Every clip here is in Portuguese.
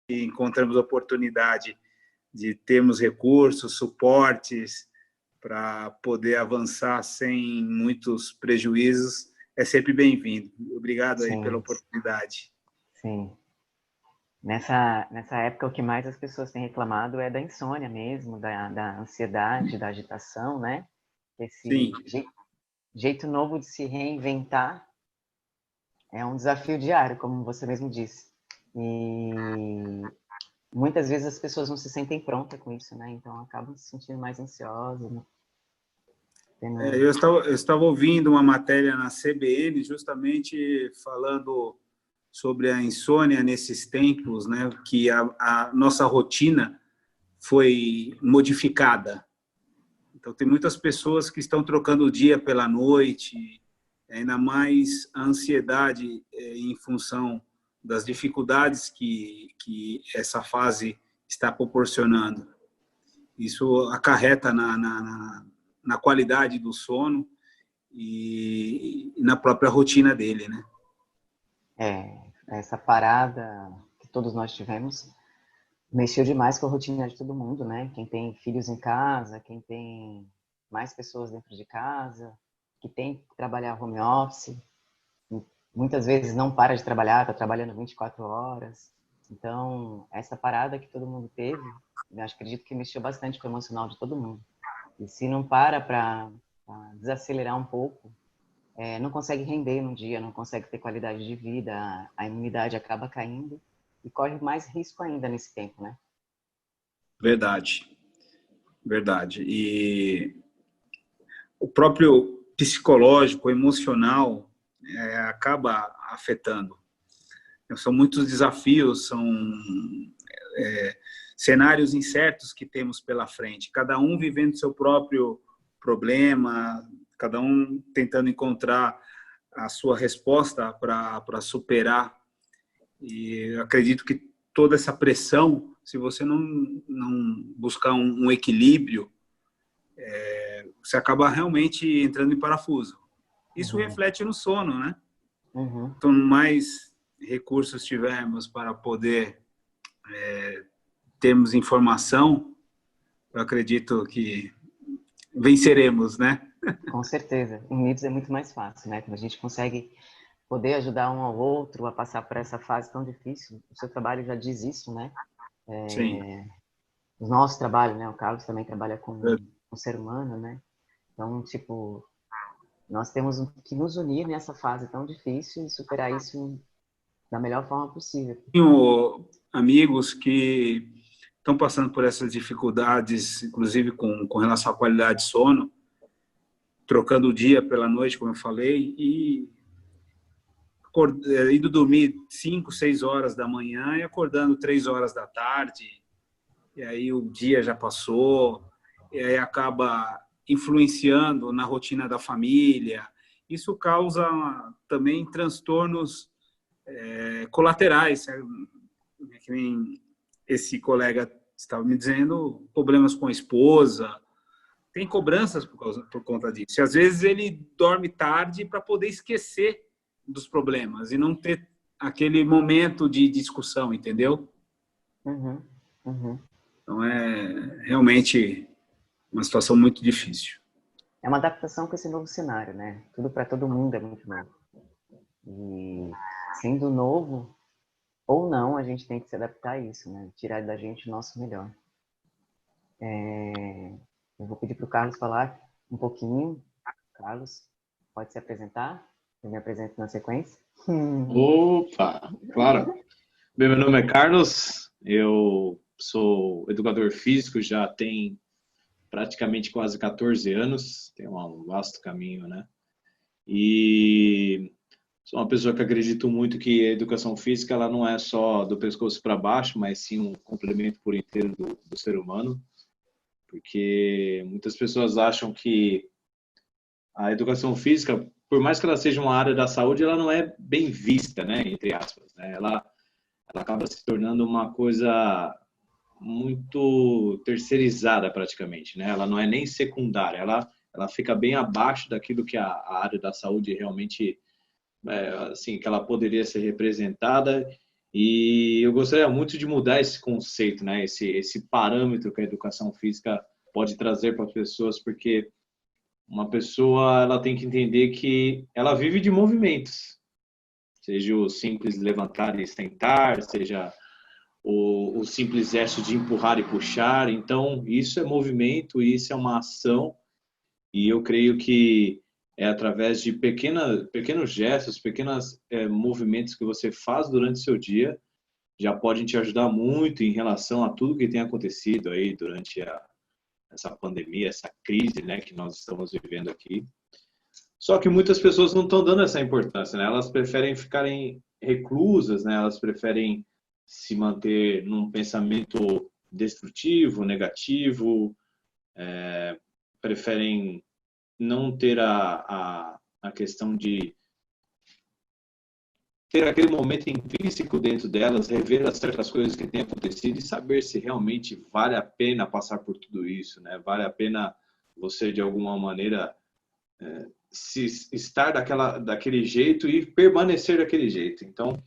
encontramos oportunidade de termos recursos, suportes para poder avançar sem muitos prejuízos, é sempre bem-vindo. Obrigado aí pela oportunidade. Sim. Nessa época, o que mais as pessoas têm reclamado é da insônia mesmo, da ansiedade, da agitação, né? Esse jeito novo de se reinventar é um desafio diário, como você mesmo disse. E muitas vezes as pessoas não se sentem prontas com isso, né? Então acabam se sentindo mais ansiosas. Né? Eu estava ouvindo uma matéria na CBN justamente falando sobre a insônia nesses tempos, né? Que a nossa rotina foi modificada. Então, tem muitas pessoas que estão trocando o dia pela noite, ainda mais a ansiedade em função das dificuldades que essa fase está proporcionando. Isso acarreta na qualidade do sono e na própria rotina dele, né? Essa parada que todos nós tivemos mexeu demais com a rotina de todo mundo, né? Quem tem filhos em casa, quem tem mais pessoas dentro de casa, que tem que trabalhar home office, muitas vezes não para de trabalhar, está trabalhando 24 horas. Então, essa parada que todo mundo teve, eu acredito que mexeu bastante com o emocional de todo mundo. E se não para desacelerar um pouco, não consegue render no dia, não consegue ter qualidade de vida, a imunidade acaba caindo e corre mais risco ainda nesse tempo, né? Verdade. E o próprio psicológico, emocional, acaba afetando. São muitos desafios, são cenários incertos que temos pela frente, cada um vivendo seu próprio problema, cada um tentando encontrar a sua resposta para superar. E eu acredito que toda essa pressão, se você não buscar um equilíbrio, você acaba realmente entrando em parafuso. Isso reflete no sono, né? Quanto mais recursos tivermos para poder termos informação, eu acredito que venceremos, né? Com certeza. Unidos é muito mais fácil, né? Quando a gente consegue poder ajudar um ao outro a passar por essa fase tão difícil. O seu trabalho já diz isso, né? Sim. O nosso trabalho, né? O Carlos também trabalha com o ser humano, né? Então, tipo, nós temos que nos unir nessa fase tão difícil e superar isso da melhor forma possível. Tenho amigos que estão passando por essas dificuldades, inclusive com relação à qualidade de sono, trocando o dia pela noite, como eu falei, e indo dormir 5, 6 horas da manhã e acordando 3 horas da tarde, e aí o dia já passou, e aí acaba influenciando na rotina da família. Isso causa também transtornos colaterais, que nem esse colega estava me dizendo, problemas com a esposa, tem cobranças por conta disso. E às vezes ele dorme tarde para poder esquecer dos problemas e não ter aquele momento de discussão, entendeu? Então é realmente uma situação muito difícil. É uma adaptação com esse novo cenário, né? Tudo para todo mundo é muito novo. E sendo novo ou não, a gente tem que se adaptar a isso, né? Tirar da gente o nosso melhor. Eu vou pedir para o Carlos falar um pouquinho. Carlos, pode se apresentar? Eu me apresento na sequência. Opa, claro. Meu nome é Carlos, eu sou educador físico, já tem praticamente quase 14 anos, tem um vasto caminho, né? E sou uma pessoa que acredito muito que a educação física ela não é só do pescoço para baixo, mas sim um complemento por inteiro do ser humano, porque muitas pessoas acham que a educação física, por mais que ela seja uma área da saúde, ela não é bem vista, né, entre aspas, né? Ela acaba se tornando uma coisa muito terceirizada praticamente, né? Ela não é nem secundária, ela fica bem abaixo daquilo que a área da saúde realmente, assim, que ela poderia ser representada E eu gostaria muito de mudar esse conceito, né? Esse parâmetro que a educação física pode trazer para as pessoas, porque uma pessoa ela tem que entender que ela vive de movimentos, seja o simples levantar e sentar, seja o simples gesto de empurrar e puxar. Então, isso é movimento, isso é uma ação, e eu creio que é através de pequenos gestos, pequenos movimentos que você faz durante o seu dia, já podem te ajudar muito em relação a tudo que tem acontecido aí durante essa pandemia, essa crise, né, que nós estamos vivendo aqui. Só que muitas pessoas não estão dando essa importância, né? Elas preferem ficarem reclusas, né? Elas preferem se manter num pensamento destrutivo, negativo, preferem não ter a questão de ter aquele momento intrínseco dentro delas, rever as certas coisas que têm acontecido e saber se realmente vale a pena passar por tudo isso, né? Vale a pena você, de alguma maneira, se estar daquele jeito e permanecer daquele jeito. Então,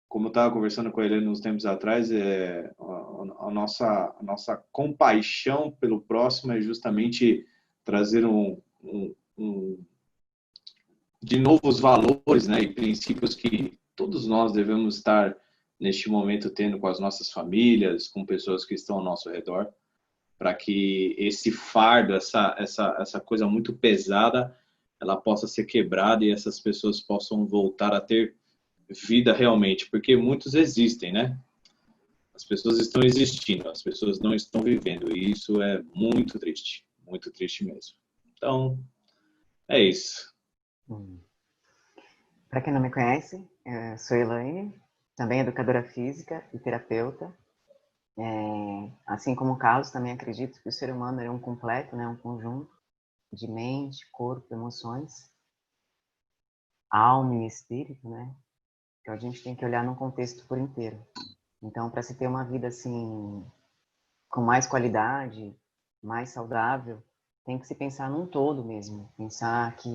como eu estava conversando com ele uns tempos atrás, a nossa compaixão pelo próximo é justamente trazer de novos valores, né, e princípios que todos nós devemos estar neste momento tendo com as nossas famílias, com pessoas que estão ao nosso redor, para que esse fardo, essa coisa muito pesada, ela possa ser quebrada e essas pessoas possam voltar a ter vida realmente, porque muitos existem, né? As pessoas estão existindo, as pessoas não estão vivendo, e isso é muito triste mesmo. Então, é isso. Para quem não me conhece, sou Elaine, também educadora física e terapeuta. Assim como o Carlos, também acredito que o ser humano é um completo, né, um conjunto de mente, corpo, emoções, alma e espírito, né? Então a gente tem que olhar num contexto por inteiro. Então, para se ter uma vida assim com mais qualidade, mais saudável, tem que se pensar num todo mesmo. Pensar que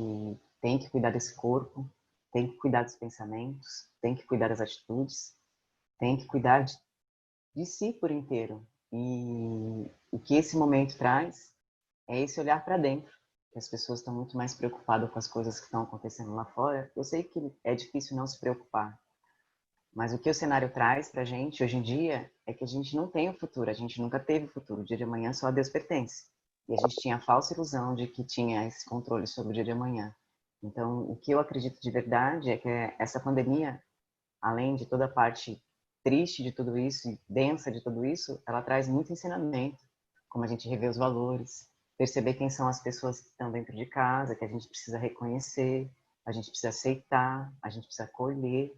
tem que cuidar desse corpo, tem que cuidar dos pensamentos, tem que cuidar das atitudes, tem que cuidar de si por inteiro. E o que esse momento traz é esse olhar para dentro, que as pessoas estão muito mais preocupadas com as coisas que estão acontecendo lá fora. Eu sei que é difícil não se preocupar, mas o que o cenário traz para a gente hoje em dia é que a gente não tem o futuro, a gente nunca teve o futuro. O dia de amanhã só a Deus pertence. E a gente tinha a falsa ilusão de que tinha esse controle sobre o dia de amanhã. Então, o que eu acredito de verdade é que essa pandemia, além de toda a parte triste de tudo isso e densa de tudo isso, ela traz muito ensinamento, como a gente rever os valores, perceber quem são as pessoas que estão dentro de casa, que a gente precisa reconhecer, a gente precisa aceitar, a gente precisa acolher.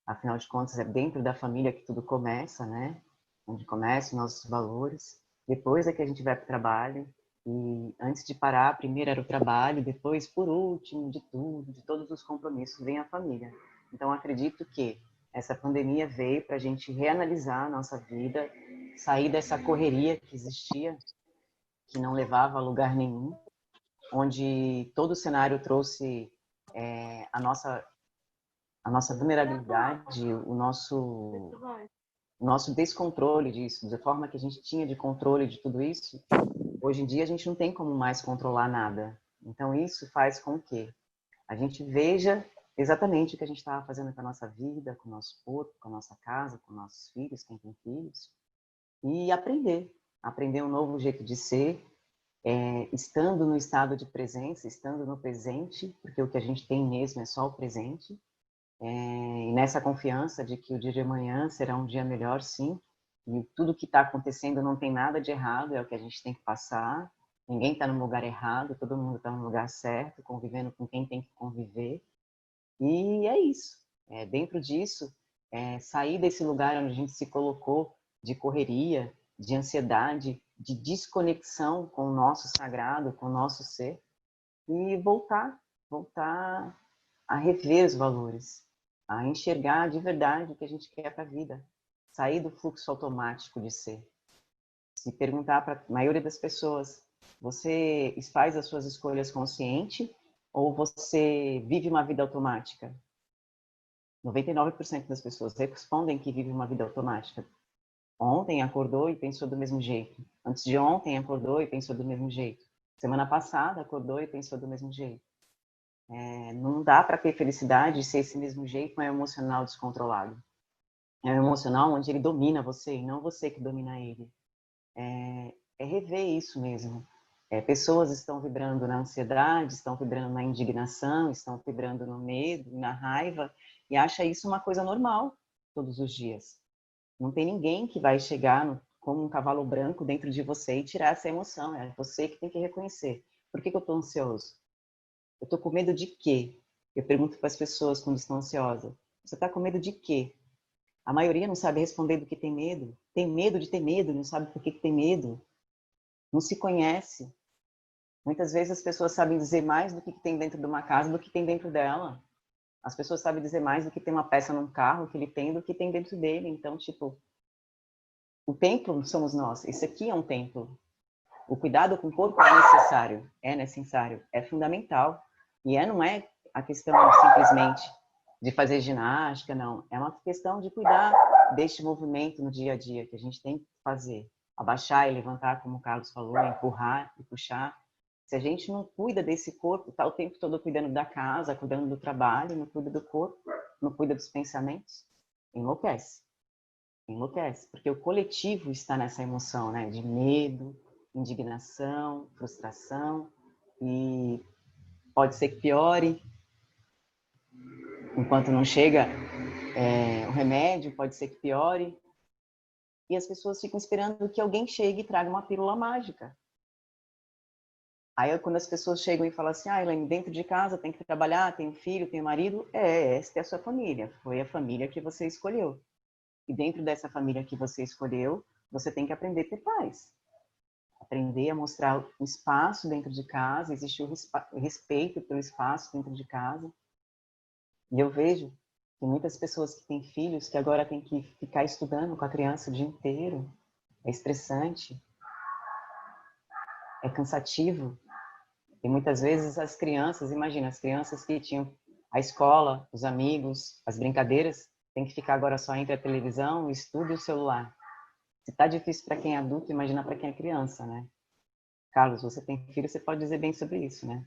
Afinal de contas, é dentro da família que tudo começa, né? Onde começam nossos valores. Depois é que a gente vai para o trabalho. E antes de parar, primeiro era o trabalho, depois, por último, de tudo, de todos os compromissos, vem a família. Então, acredito que essa pandemia veio para a gente reanalisar a nossa vida, sair dessa correria que existia, que não levava a lugar nenhum, onde todo o cenário trouxe a nossa vulnerabilidade, o nosso descontrole disso, da forma que a gente tinha de controle de tudo isso, hoje em dia a gente não tem como mais controlar nada. Então isso faz com que a gente veja exatamente o que a gente estava fazendo com a nossa vida, com o nosso corpo, com a nossa casa, com nossos filhos, quem tem filhos, e aprender um novo jeito de ser, estando no estado de presença, estando no presente, porque o que a gente tem mesmo é só o presente, e nessa confiança de que o dia de amanhã será um dia melhor, sim, e tudo que está acontecendo não tem nada de errado, é o que a gente tem que passar, ninguém está no lugar errado, todo mundo está no lugar certo, convivendo com quem tem que conviver, e é isso. Dentro disso, sair desse lugar onde a gente se colocou de correria, de ansiedade, de desconexão com o nosso sagrado, com o nosso ser, e voltar a rever os valores, a enxergar de verdade o que a gente quer para a vida, sair do fluxo automático de ser. Se perguntar para a maioria das pessoas, você faz as suas escolhas consciente ou você vive uma vida automática? 99% das pessoas respondem que vive uma vida automática. Ontem acordou e pensou do mesmo jeito. Antes de ontem acordou e pensou do mesmo jeito. Semana passada acordou e pensou do mesmo jeito. Não dá para ter felicidade se esse mesmo jeito não é emocional descontrolado. É um emocional onde ele domina você e não você que domina ele. É rever isso mesmo. Pessoas estão vibrando na ansiedade, estão vibrando na indignação, estão vibrando no medo, na raiva, e acha isso uma coisa normal todos os dias. Não tem ninguém que vai chegar como um cavalo branco dentro de você e tirar essa emoção. É você que tem que reconhecer. Por que eu estou ansioso? Eu estou com medo de quê? Eu pergunto para as pessoas quando estão ansiosas. Você está com medo de quê? A maioria não sabe responder do que tem medo. Tem medo de ter medo, não sabe por que tem medo. Não se conhece. Muitas vezes as pessoas sabem dizer mais do que tem dentro de uma casa do que tem dentro dela. As pessoas sabem dizer mais do que tem uma peça num carro que ele tem do que tem dentro dele. Então, tipo, o templo somos nós. Esse aqui é um templo. O cuidado com o corpo é necessário, é fundamental. E não é a questão simplesmente de fazer ginástica, não. É uma questão de cuidar deste movimento no dia a dia que a gente tem que fazer. Abaixar e levantar, como o Carlos falou, empurrar e puxar. Se a gente não cuida desse corpo, está o tempo todo cuidando da casa, cuidando do trabalho, não cuida do corpo, não cuida dos pensamentos, enlouquece. Enlouquece, porque o coletivo está nessa emoção, né? De medo, indignação, frustração, e pode ser que piore enquanto não chega o remédio, pode ser que piore, e as pessoas ficam esperando que alguém chegue e traga uma pílula mágica. Aí quando as pessoas chegam e falam assim, Elaine, dentro de casa tem que trabalhar, tem um filho, tem um marido, esta é a sua família, foi a família que você escolheu. E dentro dessa família que você escolheu, você tem que aprender a ter paz. Aprender a mostrar o espaço dentro de casa, existe o respeito pelo espaço dentro de casa. E eu vejo que muitas pessoas que têm filhos que agora têm que ficar estudando com a criança o dia inteiro. É estressante, é cansativo. E muitas vezes as crianças, imagina, as crianças que tinham a escola, os amigos, as brincadeiras, tem que ficar agora só entre a televisão, o estudo e o celular. Se tá difícil para quem é adulto, imagina para quem é criança, né? Carlos, você tem filho, você pode dizer bem sobre isso, né?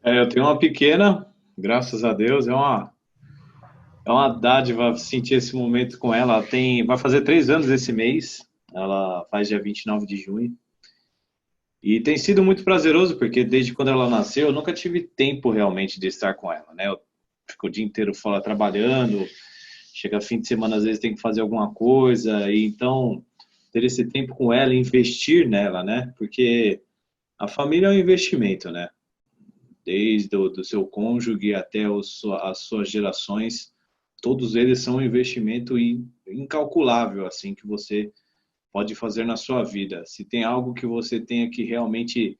Eu tenho uma pequena, graças a Deus, é uma dádiva sentir esse momento com ela. Vai fazer 3 anos esse mês, ela faz dia 29 de junho. E tem sido muito prazeroso, porque desde quando ela nasceu, eu nunca tive tempo realmente de estar com ela, né? Eu fico o dia inteiro fora trabalhando, chega fim de semana, às vezes tem que fazer alguma coisa, e então ter esse tempo com ela e investir nela, né? Porque a família é um investimento, né? Desde do seu cônjuge até as suas gerações, todos eles são um investimento incalculável, assim, que você pode fazer na sua vida. Se tem algo que você tenha que realmente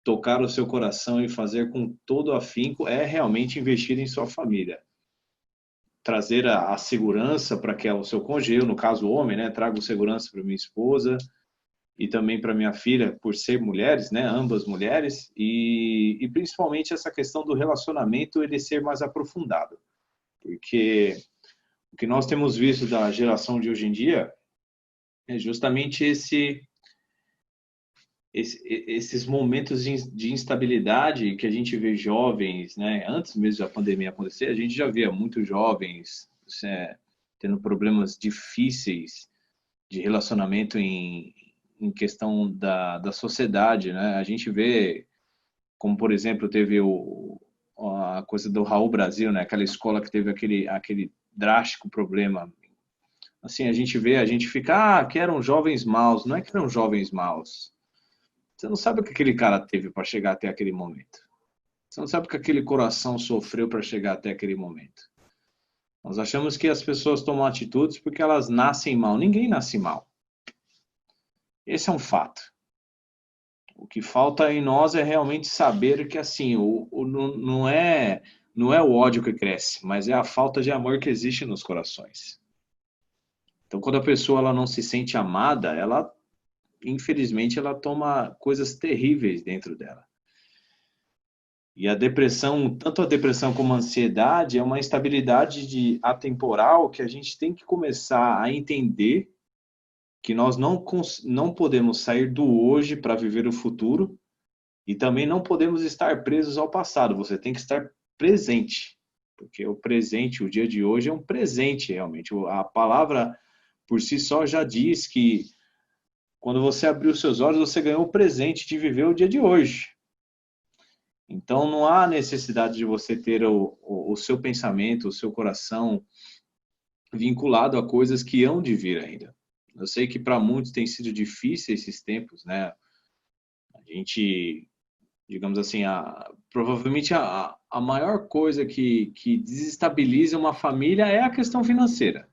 tocar o seu coração e fazer com todo afinco, é realmente investir em sua família. Trazer a segurança para que o seu cônjuge, eu, no caso o homem, né, trago segurança para minha esposa e também para minha filha, por ser mulheres, né, ambas mulheres, e principalmente essa questão do relacionamento ele ser mais aprofundado. Porque o que nós temos visto da geração de hoje em dia é justamente esses momentos de instabilidade que a gente vê jovens, né? Antes mesmo da pandemia acontecer, a gente já via muitos jovens tendo problemas difíceis de relacionamento em questão da sociedade, né? A gente vê, como por exemplo, teve a coisa do Raul Brasil, né? Aquela escola que teve aquele drástico problema. Assim, a gente fica, que eram jovens maus. Não é que eram jovens maus. Você não sabe o que aquele cara teve para chegar até aquele momento. Você não sabe o que aquele coração sofreu para chegar até aquele momento. Nós achamos que as pessoas tomam atitudes porque elas nascem mal. Ninguém nasce mal. Esse é um fato. O que falta em nós é realmente saber que assim, não é o ódio que cresce, mas é a falta de amor que existe nos corações. Então, quando a pessoa ela não se sente amada, infelizmente, ela toma coisas terríveis dentro dela. E a depressão, tanto a depressão como a ansiedade, é uma instabilidade atemporal que a gente tem que começar a entender que nós não podemos sair do hoje para viver o futuro e também não podemos estar presos ao passado. Você tem que estar presente, porque o presente, o dia de hoje é um presente realmente. A palavra por si só já diz que quando você abrir os seus olhos, você ganhou o presente de viver o dia de hoje. Então, não há necessidade de você ter o seu pensamento, o seu coração vinculado a coisas que hão de vir ainda. Eu sei que para muitos tem sido difícil esses tempos, né? A gente, digamos assim, provavelmente a maior coisa que desestabiliza uma família é a questão financeira.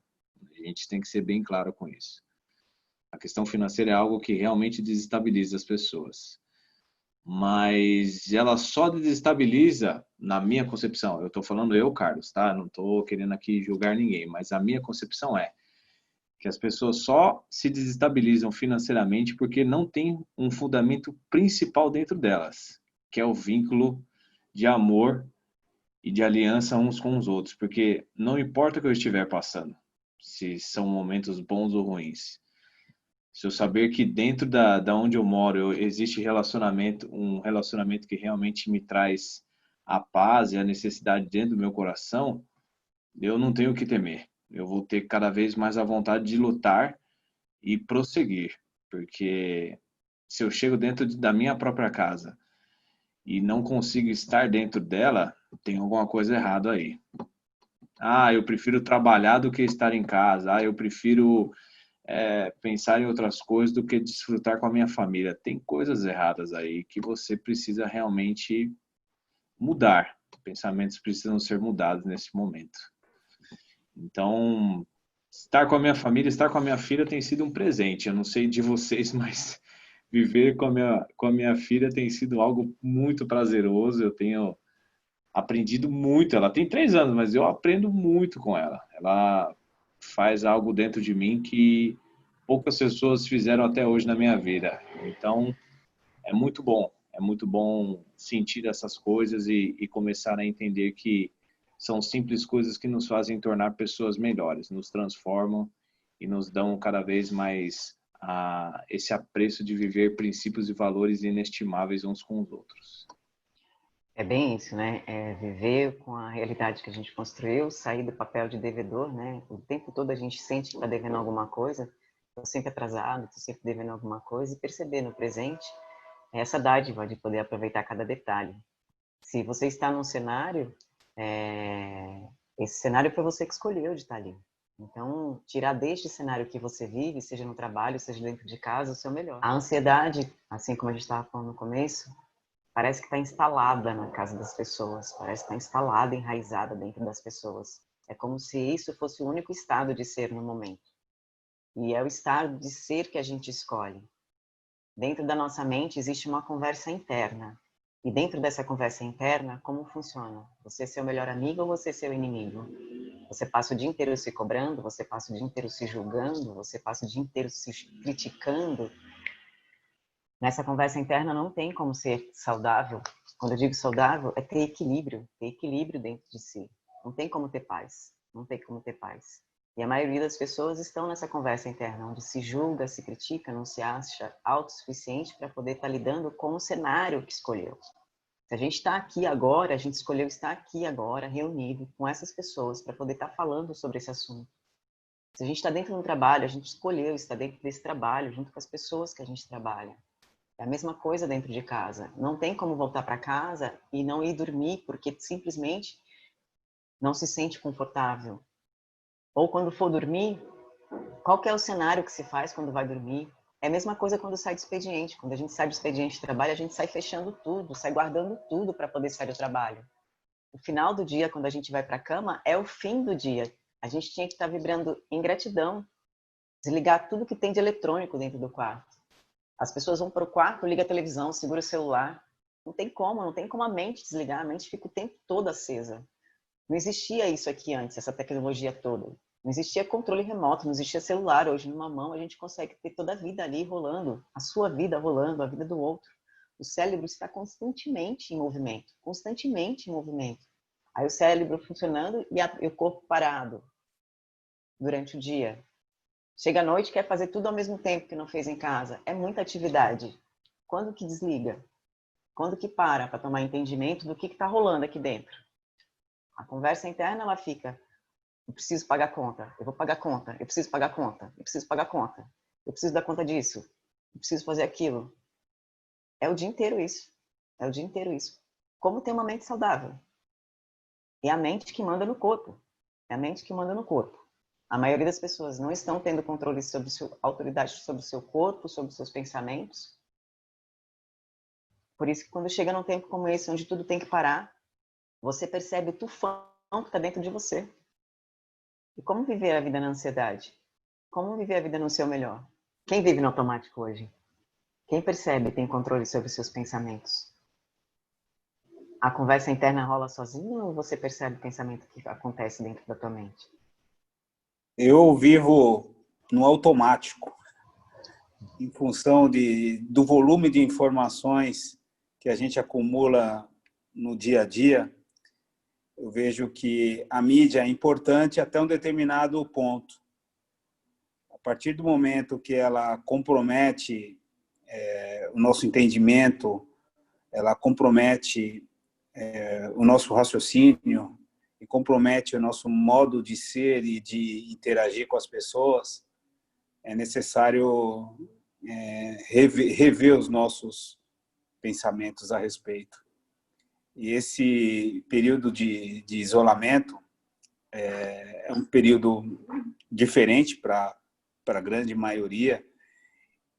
A gente tem que ser bem claro com isso. A questão financeira é algo que realmente desestabiliza as pessoas. Mas ela só desestabiliza, na minha concepção, eu estou falando eu, Carlos, tá? Não estou querendo aqui julgar ninguém, mas a minha concepção é que as pessoas só se desestabilizam financeiramente porque não tem um fundamento principal dentro delas, que é o vínculo de amor e de aliança uns com os outros, porque não importa o que eu estiver passando, se são momentos bons ou ruins, se eu saber que dentro da onde eu moro existe um relacionamento que realmente me traz a paz e a necessidade dentro do meu coração, eu não tenho o que temer. Eu vou ter cada vez mais a vontade de lutar e prosseguir, porque se eu chego dentro da minha própria casa e não consigo estar dentro dela, tem alguma coisa errada aí. Ah, eu prefiro trabalhar do que estar em casa. Ah, eu prefiro pensar em outras coisas do que desfrutar com a minha família. Tem coisas erradas aí que você precisa realmente mudar. Pensamentos precisam ser mudados nesse momento. Então, estar com a minha família, estar com a minha filha tem sido um presente. Eu não sei de vocês, mas viver com a minha filha tem sido algo muito prazeroso. Eu tenho aprendido muito. Ela tem 3 anos, mas eu aprendo muito com ela. Ela faz algo dentro de mim que poucas pessoas fizeram até hoje na minha vida. Então, é muito bom. É muito bom sentir essas coisas e começar a entender que são simples coisas que nos fazem tornar pessoas melhores, nos transformam e nos dão cada vez mais esse apreço de viver princípios e valores inestimáveis uns com os outros. É bem isso, né? É viver com a realidade que a gente construiu, sair do papel de devedor, né? O tempo todo a gente sente que está devendo alguma coisa, estou sempre atrasado, estou sempre devendo alguma coisa, e perceber no presente essa dádiva de poder aproveitar cada detalhe. Se você está num cenário, esse cenário foi você que escolheu de estar ali. Então, tirar deste cenário que você vive, seja no trabalho, seja dentro de casa, o seu melhor. A ansiedade, assim como a gente estava falando no começo, parece que está instalada na casa das pessoas, parece que está instalada, enraizada dentro das pessoas. É como se isso fosse o único estado de ser no momento. E é o estado de ser que a gente escolhe. Dentro da nossa mente existe uma conversa interna. E dentro dessa conversa interna, como funciona? Você é seu melhor amigo ou você é seu inimigo? Você passa o dia inteiro se cobrando, você passa o dia inteiro se julgando, você passa o dia inteiro se criticando. Nessa conversa interna não tem como ser saudável. Quando eu digo saudável, é ter equilíbrio dentro de si. Não tem como ter paz, não tem como ter paz. E a maioria das pessoas estão nessa conversa interna, onde se julga, se critica, não se acha autossuficiente para poder estar lidando com o cenário que escolheu. Se a gente está aqui agora, a gente escolheu estar aqui agora, reunido com essas pessoas, para poder estar falando sobre esse assunto. Se a gente está dentro de um trabalho, a gente escolheu estar dentro desse trabalho, junto com as pessoas que a gente trabalha. É a mesma coisa dentro de casa. Não tem como voltar para casa e não ir dormir porque simplesmente não se sente confortável. Ou quando for dormir, qual que é o cenário que se faz quando vai dormir? É a mesma coisa quando sai do expediente. Quando a gente sai do expediente de trabalho, a gente sai fechando tudo, sai guardando tudo para poder sair do trabalho. O final do dia, quando a gente vai para a cama, é o fim do dia. A gente tinha que estar vibrando em gratidão, desligar tudo que tem de eletrônico dentro do quarto. As pessoas vão para o quarto, liga a televisão, segura o celular. Não tem como a mente desligar, a mente fica o tempo todo acesa. Não existia isso aqui antes, essa tecnologia toda. Não existia controle remoto, não existia celular. Hoje, numa mão, a gente consegue ter toda a vida ali rolando, a sua vida rolando, a vida do outro. O cérebro está constantemente em movimento, constantemente em movimento. Aí o cérebro funcionando e o corpo parado durante o dia. Chega à noite, quer fazer tudo ao mesmo tempo que não fez em casa. É muita atividade. Quando que desliga? Quando que para tomar entendimento do que está rolando aqui dentro? A conversa interna, ela fica: eu preciso pagar conta, eu vou pagar conta, eu preciso pagar conta, eu preciso pagar conta, eu preciso dar conta disso, eu preciso fazer aquilo. É o dia inteiro isso. É o dia inteiro isso. Como ter uma mente saudável? É a mente que manda no corpo. É a mente que manda no corpo. A maioria das pessoas não estão tendo controle sobre autoridade sobre o seu corpo, sobre os seus pensamentos. Por isso que quando chega num tempo como esse, onde tudo tem que parar, você percebe o tufão que está dentro de você. E como viver a vida na ansiedade? Como viver a vida no seu melhor? Quem vive no automático hoje? Quem percebe e tem controle sobre os seus pensamentos? A conversa interna rola sozinho ou você percebe o pensamento que acontece dentro da tua mente? Eu vivo no automático, em função do volume de informações que a gente acumula no dia a dia. Eu vejo que a mídia é importante até um determinado ponto. A partir do momento que ela compromete o nosso entendimento, ela compromete o nosso raciocínio e compromete o nosso modo de ser e de interagir com as pessoas, é necessário rever os nossos pensamentos a respeito. E esse período de isolamento é um período diferente para a grande maioria,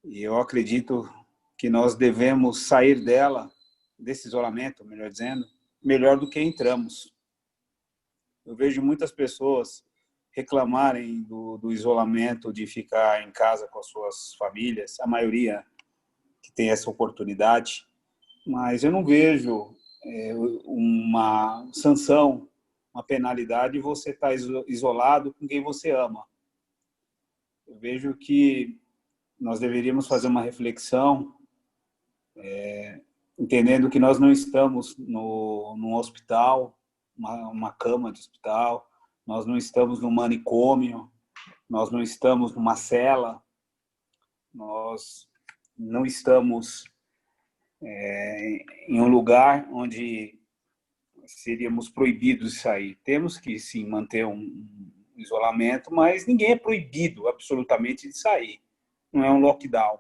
e eu acredito que nós devemos sair desse isolamento, melhor dizendo, melhor do que entramos. Eu vejo muitas pessoas reclamarem do isolamento, de ficar em casa com as suas famílias, a maioria que tem essa oportunidade, mas eu não vejo uma sanção, uma penalidade, você estar isolado com quem você ama. Eu vejo que nós deveríamos fazer uma reflexão, entendendo que nós não estamos num hospital, uma cama de hospital, nós não estamos num manicômio, nós não estamos numa cela, nós não estamos em um lugar onde seríamos proibidos de sair. Temos que, sim, manter um isolamento, mas ninguém é proibido absolutamente de sair. Não é um lockdown.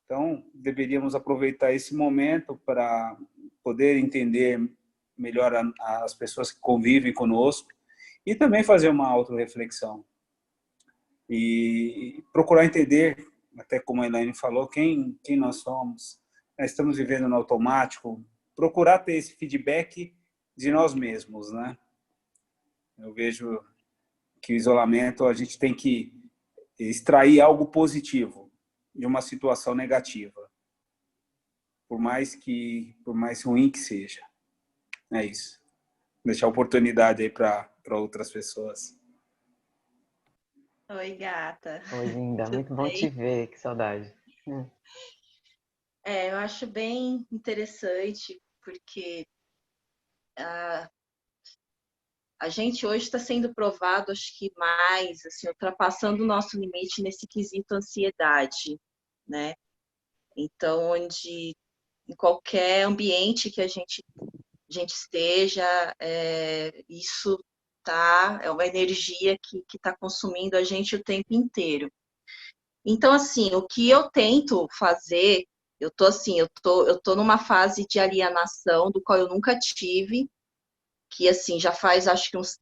Então, deveríamos aproveitar esse momento para poder entender melhor as pessoas que convivem conosco e também fazer uma autorreflexão. E procurar entender, até como a Elaine falou, quem nós somos. Nós estamos vivendo no automático. Procurar ter esse feedback de nós mesmos, né? Eu vejo que o isolamento, a gente tem que extrair algo positivo de uma situação negativa, por mais ruim que seja. É isso. Deixar oportunidade aí para outras pessoas. Oi, gata. Oi, linda. Tudo Muito bom bem? te ver. Que saudade. Eu acho bem interessante, porque a gente hoje está sendo provado, acho que mais, assim, ultrapassando o nosso limite nesse quesito ansiedade, né? Então, onde em qualquer ambiente que a gente esteja, isso é uma energia que está consumindo a gente o tempo inteiro. Então, assim, o que eu tento fazer, eu tô numa fase de alienação do qual eu nunca tive, que assim, já faz acho que uns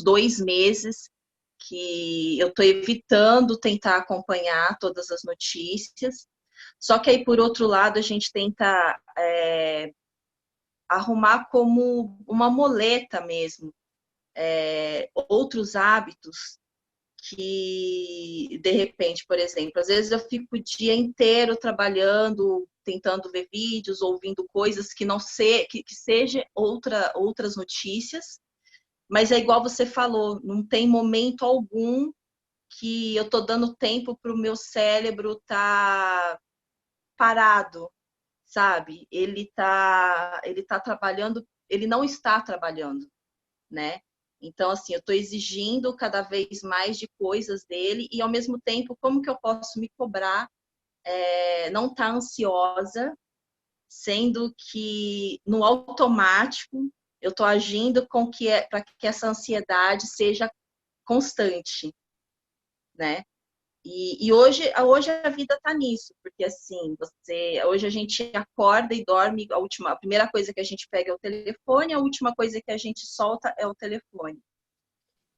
2 meses que eu tô evitando tentar acompanhar todas as notícias. Só que aí, por outro lado, a gente tenta arrumar como uma muleta mesmo, outros hábitos que, de repente, por exemplo, às vezes eu fico o dia inteiro trabalhando, tentando ver vídeos, ouvindo coisas que não sei, que seja outras notícias, mas é igual você falou, não tem momento algum que eu tô dando tempo para o meu cérebro estar parado, sabe? Ele tá trabalhando, ele não está trabalhando, né? Então, assim, eu estou exigindo cada vez mais de coisas dele e, ao mesmo tempo, como que eu posso me cobrar, não estar ansiosa, sendo que, no automático, eu estou agindo para que essa ansiedade seja constante, né? E hoje a vida está nisso, porque assim, hoje a gente acorda e dorme, a primeira coisa que a gente pega é o telefone, a última coisa que a gente solta é o telefone.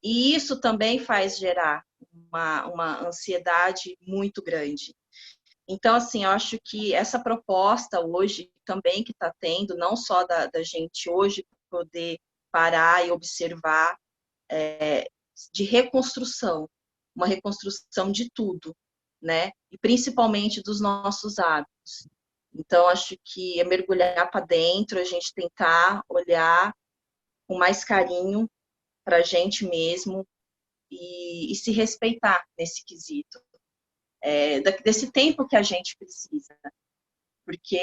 E isso também faz gerar uma ansiedade muito grande. Então, assim, eu acho que essa proposta hoje também que está tendo, não só da gente hoje poder parar e observar, de reconstrução, uma reconstrução de tudo, né? E principalmente dos nossos hábitos. Então, acho que é mergulhar para dentro, a gente tentar olhar com mais carinho para a gente mesmo e se respeitar nesse quesito. Desse tempo que a gente precisa. Porque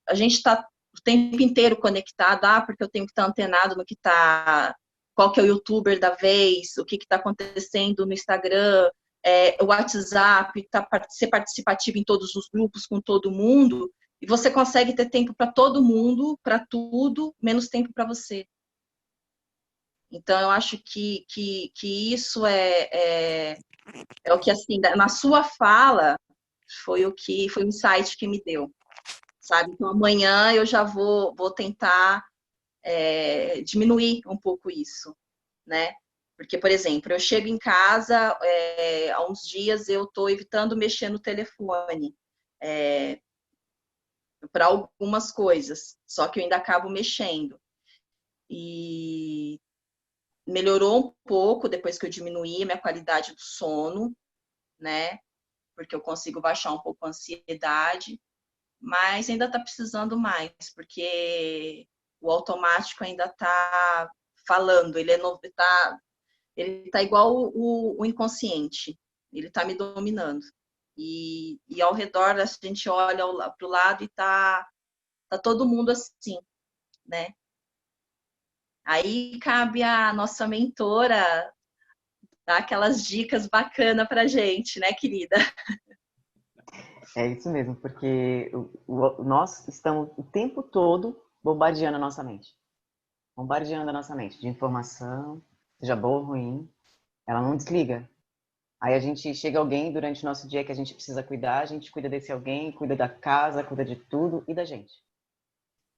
a gente está o tempo inteiro conectado, porque eu tenho que estar antenado no que está, qual que é o youtuber da vez, o que está acontecendo no Instagram, o WhatsApp, ser participativo em todos os grupos, com todo mundo, e você consegue ter tempo para todo mundo, para tudo, menos tempo para você. Então, eu acho que isso é o que, assim, na sua fala, foi o insight que me deu, sabe? Então, amanhã eu já vou tentar diminuir um pouco isso, né? Porque, por exemplo, eu chego em casa, há uns dias eu estou evitando mexer no telefone para algumas coisas, só que eu ainda acabo mexendo. E melhorou um pouco depois que eu diminuí a minha qualidade do sono, né? Porque eu consigo baixar um pouco a ansiedade, mas ainda está precisando mais, porque o automático ainda está falando, ele tá igual o inconsciente, ele está me dominando. E ao redor a gente olha para o lado e tá todo mundo assim, né? Aí cabe a nossa mentora dar aquelas dicas bacanas pra gente, né, querida? É isso mesmo, porque nós estamos o tempo todo bombardeando a nossa mente. Bombardeando a nossa mente de informação, seja boa ou ruim, ela não desliga. Aí a gente chega alguém durante o nosso dia que a gente precisa cuidar, a gente cuida desse alguém, cuida da casa, cuida de tudo e da gente.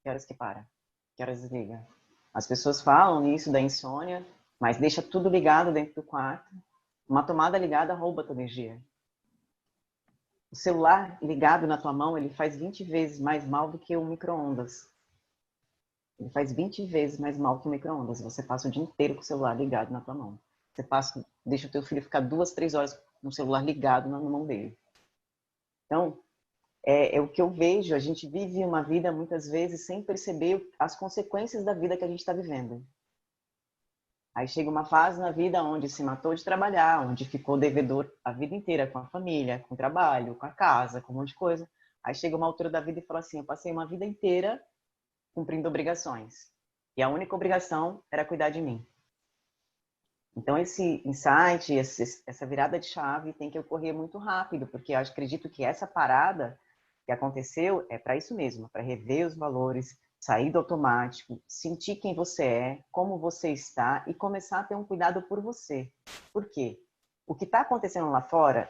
Que horas que para? Que horas desliga? As pessoas falam nisso da insônia, mas deixa tudo ligado dentro do quarto. Uma tomada ligada rouba a tua energia. O celular ligado na tua mão, ele faz 20 vezes mais mal do que o micro-ondas. Ele faz 20 vezes mais mal que o micro-ondas. Você passa o dia inteiro com o celular ligado na tua mão. Você deixa o teu filho ficar 2, 3 horas com o celular ligado na mão dele. Então, é o que eu vejo. A gente vive uma vida, muitas vezes, sem perceber as consequências da vida que a gente está vivendo. Aí chega uma fase na vida onde se matou de trabalhar, onde ficou devedor a vida inteira com a família, com o trabalho, com a casa, com um monte de coisa. Aí chega uma altura da vida e fala assim, eu passei uma vida inteira cumprindo obrigações. E a única obrigação era cuidar de mim. Então, esse insight, essa virada de chave tem que ocorrer muito rápido, porque eu acredito que essa parada que aconteceu é para isso mesmo, para rever os valores, sair do automático, sentir quem você é, como você está e começar a ter um cuidado por você. Por quê? O que está acontecendo lá fora,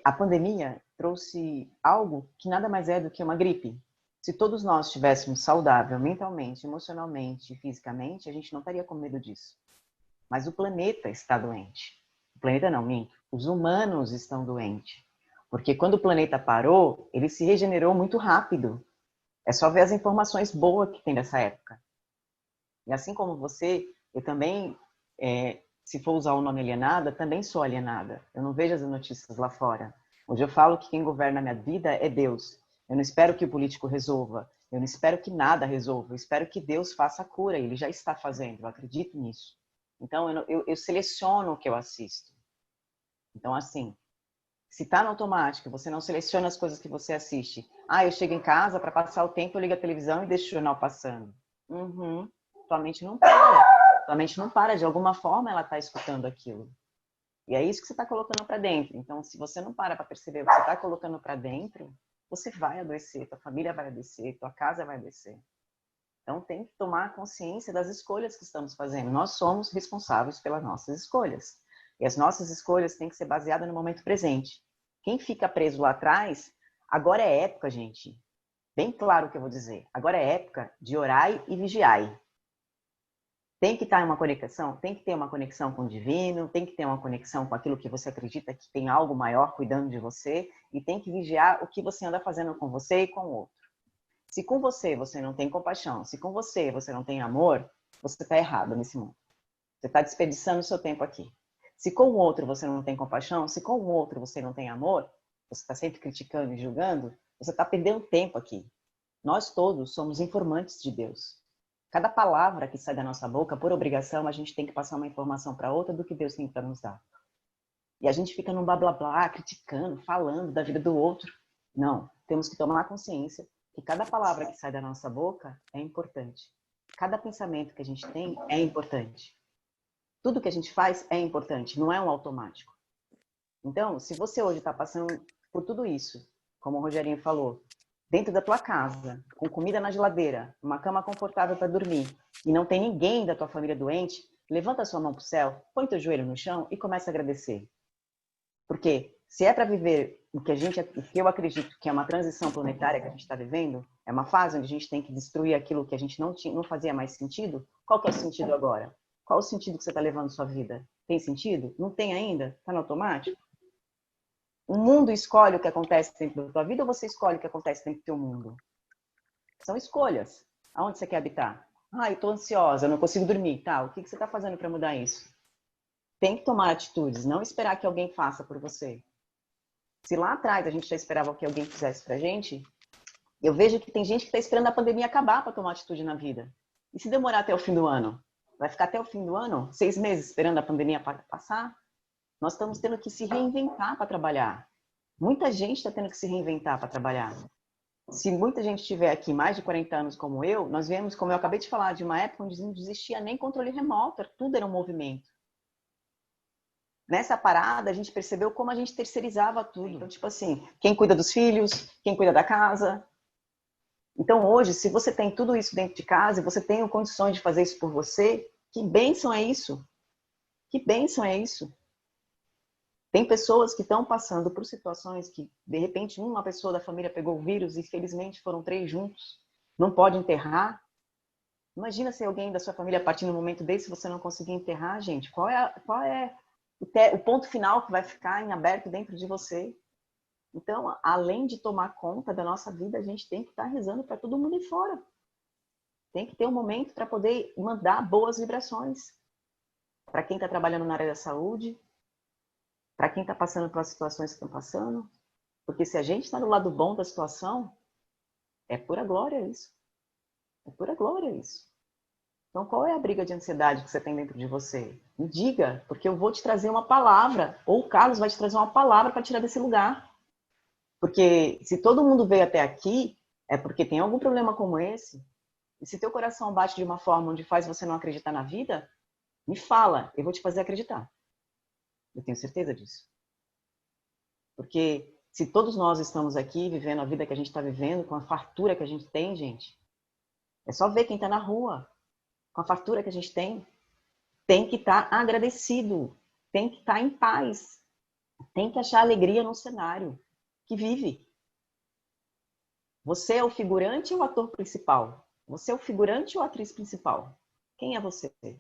a pandemia trouxe algo que nada mais é do que uma gripe. Se todos nós estivéssemos saudáveis mentalmente, emocionalmente e fisicamente, a gente não estaria com medo disso. Mas o planeta está doente. O planeta não, minto. Os humanos estão doentes. Porque quando o planeta parou, ele se regenerou muito rápido. É só ver as informações boas que tem dessa época. E assim como você, eu também, se for usar o nome alienada, também sou alienada. Eu não vejo as notícias lá fora. Hoje eu falo que quem governa a minha vida é Deus. Eu não espero que o político resolva. Eu não espero que nada resolva. Eu espero que Deus faça a cura. Ele já está fazendo. Eu acredito nisso. Então, eu seleciono o que eu assisto. Então, assim, Se está no automático, você não seleciona as coisas que você assiste. Ah, eu chego em casa, para passar o tempo, eu ligo a televisão e deixo o jornal passando. Tua mente não para. Tua mente não para. De alguma forma, ela está escutando aquilo. E é isso que você está colocando para dentro. Então, se você não para perceber o que você está colocando para dentro, você vai adoecer, tua família vai adoecer, tua casa vai adoecer. Então, tem que tomar consciência das escolhas que estamos fazendo. Nós somos responsáveis pelas nossas escolhas. E as nossas escolhas têm que ser baseadas no momento presente. Quem fica preso lá atrás, agora é época, gente. Bem claro o que eu vou dizer. Agora é época de orai e vigiai. Tem que estar em uma conexão, tem que ter uma conexão com o divino, tem que ter uma conexão com aquilo que você acredita que tem algo maior cuidando de você, e tem que vigiar o que você anda fazendo com você e com o outro. Se com você não tem compaixão, se com você não tem amor, você está errado nesse mundo. Você está desperdiçando o seu tempo aqui. Se com o outro você não tem compaixão, se com o outro você não tem amor, você está sempre criticando e julgando, você está perdendo tempo aqui. Nós todos somos informantes de Deus. Cada palavra que sai da nossa boca, por obrigação, a gente tem que passar uma informação para outra do que Deus tem para nos dar. E a gente fica num blá blá blá, criticando, falando da vida do outro. Não, temos que tomar consciência que cada palavra que sai da nossa boca é importante. Cada pensamento que a gente tem é importante. Tudo que a gente faz é importante, não é um automático. Então, se você hoje está passando por tudo isso, como o Rogerinho falou, dentro da tua casa, com comida na geladeira, uma cama confortável para dormir, e não tem ninguém da tua família doente, levanta a sua mão para o céu, põe teu joelho no chão e começa a agradecer. Porque se é para viver o que eu acredito que é uma transição planetária que a gente está vivendo, é uma fase onde a gente tem que destruir aquilo que a gente não fazia mais sentido, qual que é o sentido agora? Qual o sentido que você está levando sua vida? Tem sentido? Não tem ainda? Está no automático? O mundo escolhe o que acontece dentro da tua vida ou você escolhe o que acontece dentro do teu mundo? São escolhas. Aonde você quer habitar? Ah, eu estou ansiosa, eu não consigo dormir. Tá, o que você está fazendo para mudar isso? Tem que tomar atitudes, não esperar que alguém faça por você. Se lá atrás a gente já esperava que alguém fizesse pra gente, eu vejo que tem gente que está esperando a pandemia acabar para tomar atitude na vida. E se demorar até o fim do ano? Vai ficar até o fim do ano? 6 meses esperando a pandemia passar? Nós estamos tendo que se reinventar para trabalhar. Muita gente está tendo que se reinventar para trabalhar. Se muita gente estiver aqui mais de 40 anos como eu, nós viemos, como eu acabei de falar, de uma época onde não existia nem controle remoto, tudo era um movimento. Nessa parada, a gente percebeu como a gente terceirizava tudo. Então, tipo assim, quem cuida dos filhos, quem cuida da casa. Então, hoje, se você tem tudo isso dentro de casa e você tem condições de fazer isso por você, que bênção é isso? Que bênção é isso? Tem pessoas que estão passando por situações que, de repente, uma pessoa da família pegou o vírus e, felizmente, foram 3 juntos. Não pode enterrar. Imagina se alguém da sua família partir num momento desse e você não conseguir enterrar, gente. Qual é o ponto final que vai ficar em aberto dentro de você? Então, além de tomar conta da nossa vida, a gente tem que estar rezando para todo mundo ir fora. Tem que ter um momento para poder mandar boas vibrações. Para quem está trabalhando na área da saúde, para quem está passando pelas situações que estão passando. Porque se a gente está no lado bom da situação, é pura glória isso. É pura glória isso. Então, qual é a briga de ansiedade que você tem dentro de você? Me diga, porque eu vou te trazer uma palavra. Ou o Carlos vai te trazer uma palavra para tirar desse lugar. Porque se todo mundo veio até aqui, é porque tem algum problema como esse. E se teu coração bate de uma forma onde faz você não acreditar na vida, me fala, eu vou te fazer acreditar. Eu tenho certeza disso. Porque se todos nós estamos aqui vivendo a vida que a gente está vivendo, com a fartura que a gente tem, gente, é só ver quem está na rua, com a fartura que a gente tem que estar agradecido, tem que estar em paz, tem que achar alegria no cenário que vive. Você é o figurante ou o ator principal? Você é o figurante ou a atriz principal? Quem é você? E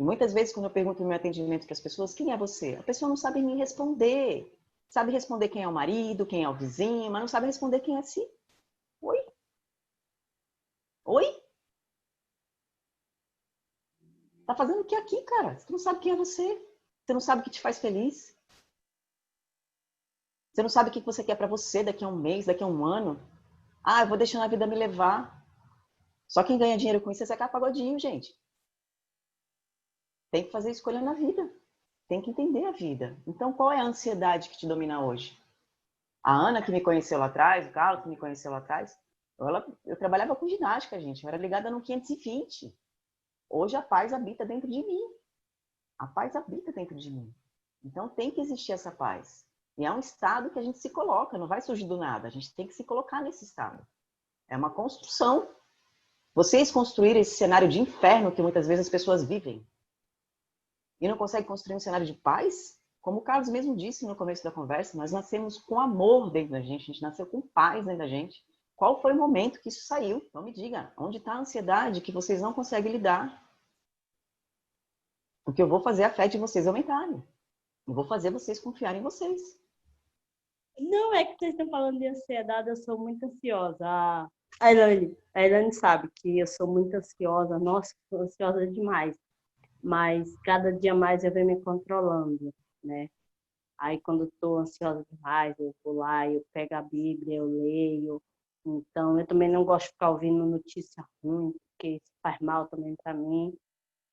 muitas vezes, quando eu pergunto no meu atendimento para as pessoas, quem é você? A pessoa não sabe me responder. Sabe responder quem é o marido, quem é o vizinho, mas não sabe responder quem é si. Oi? Oi? Tá fazendo o que aqui, cara? Você não sabe quem é você. Você não sabe o que te faz feliz. Você não sabe o que você quer para você daqui a um mês, daqui a um ano. Ah, eu vou deixando a vida me levar. Só quem ganha dinheiro com isso é Zeca Pagodinho, gente. Tem que fazer escolha na vida. tem que entender a vida. Então, qual é a ansiedade que te domina hoje? A Ana, que me conheceu lá atrás, o Carlos, que me conheceu lá atrás, eu trabalhava com ginástica, gente. Eu era ligada no 520. Hoje a paz habita dentro de mim. A paz habita dentro de mim. Então, tem que existir essa paz. E é um estado que a gente se coloca, não vai surgir do nada. A gente tem que se colocar nesse estado. É uma construção. Vocês construíram esse cenário de inferno que muitas vezes as pessoas vivem. E não conseguem construir um cenário de paz? Como o Carlos mesmo disse no começo da conversa, nós nascemos com amor dentro da gente, a gente nasceu com paz dentro da gente. Qual foi o momento que isso saiu? Então me diga, onde está a ansiedade que vocês não conseguem lidar? Porque eu vou fazer a fé de vocês aumentarem. Eu vou fazer vocês confiarem em vocês. Não é que vocês estão falando de ansiedade, eu sou muito ansiosa. A Elaine sabe que eu sou muito ansiosa. Nossa, sou ansiosa demais. Mas cada dia mais eu venho me controlando, né? Aí quando estou ansiosa demais, eu vou lá, eu pego a Bíblia, eu leio. Então, eu também não gosto de ficar ouvindo notícia ruim, porque isso faz mal também para mim.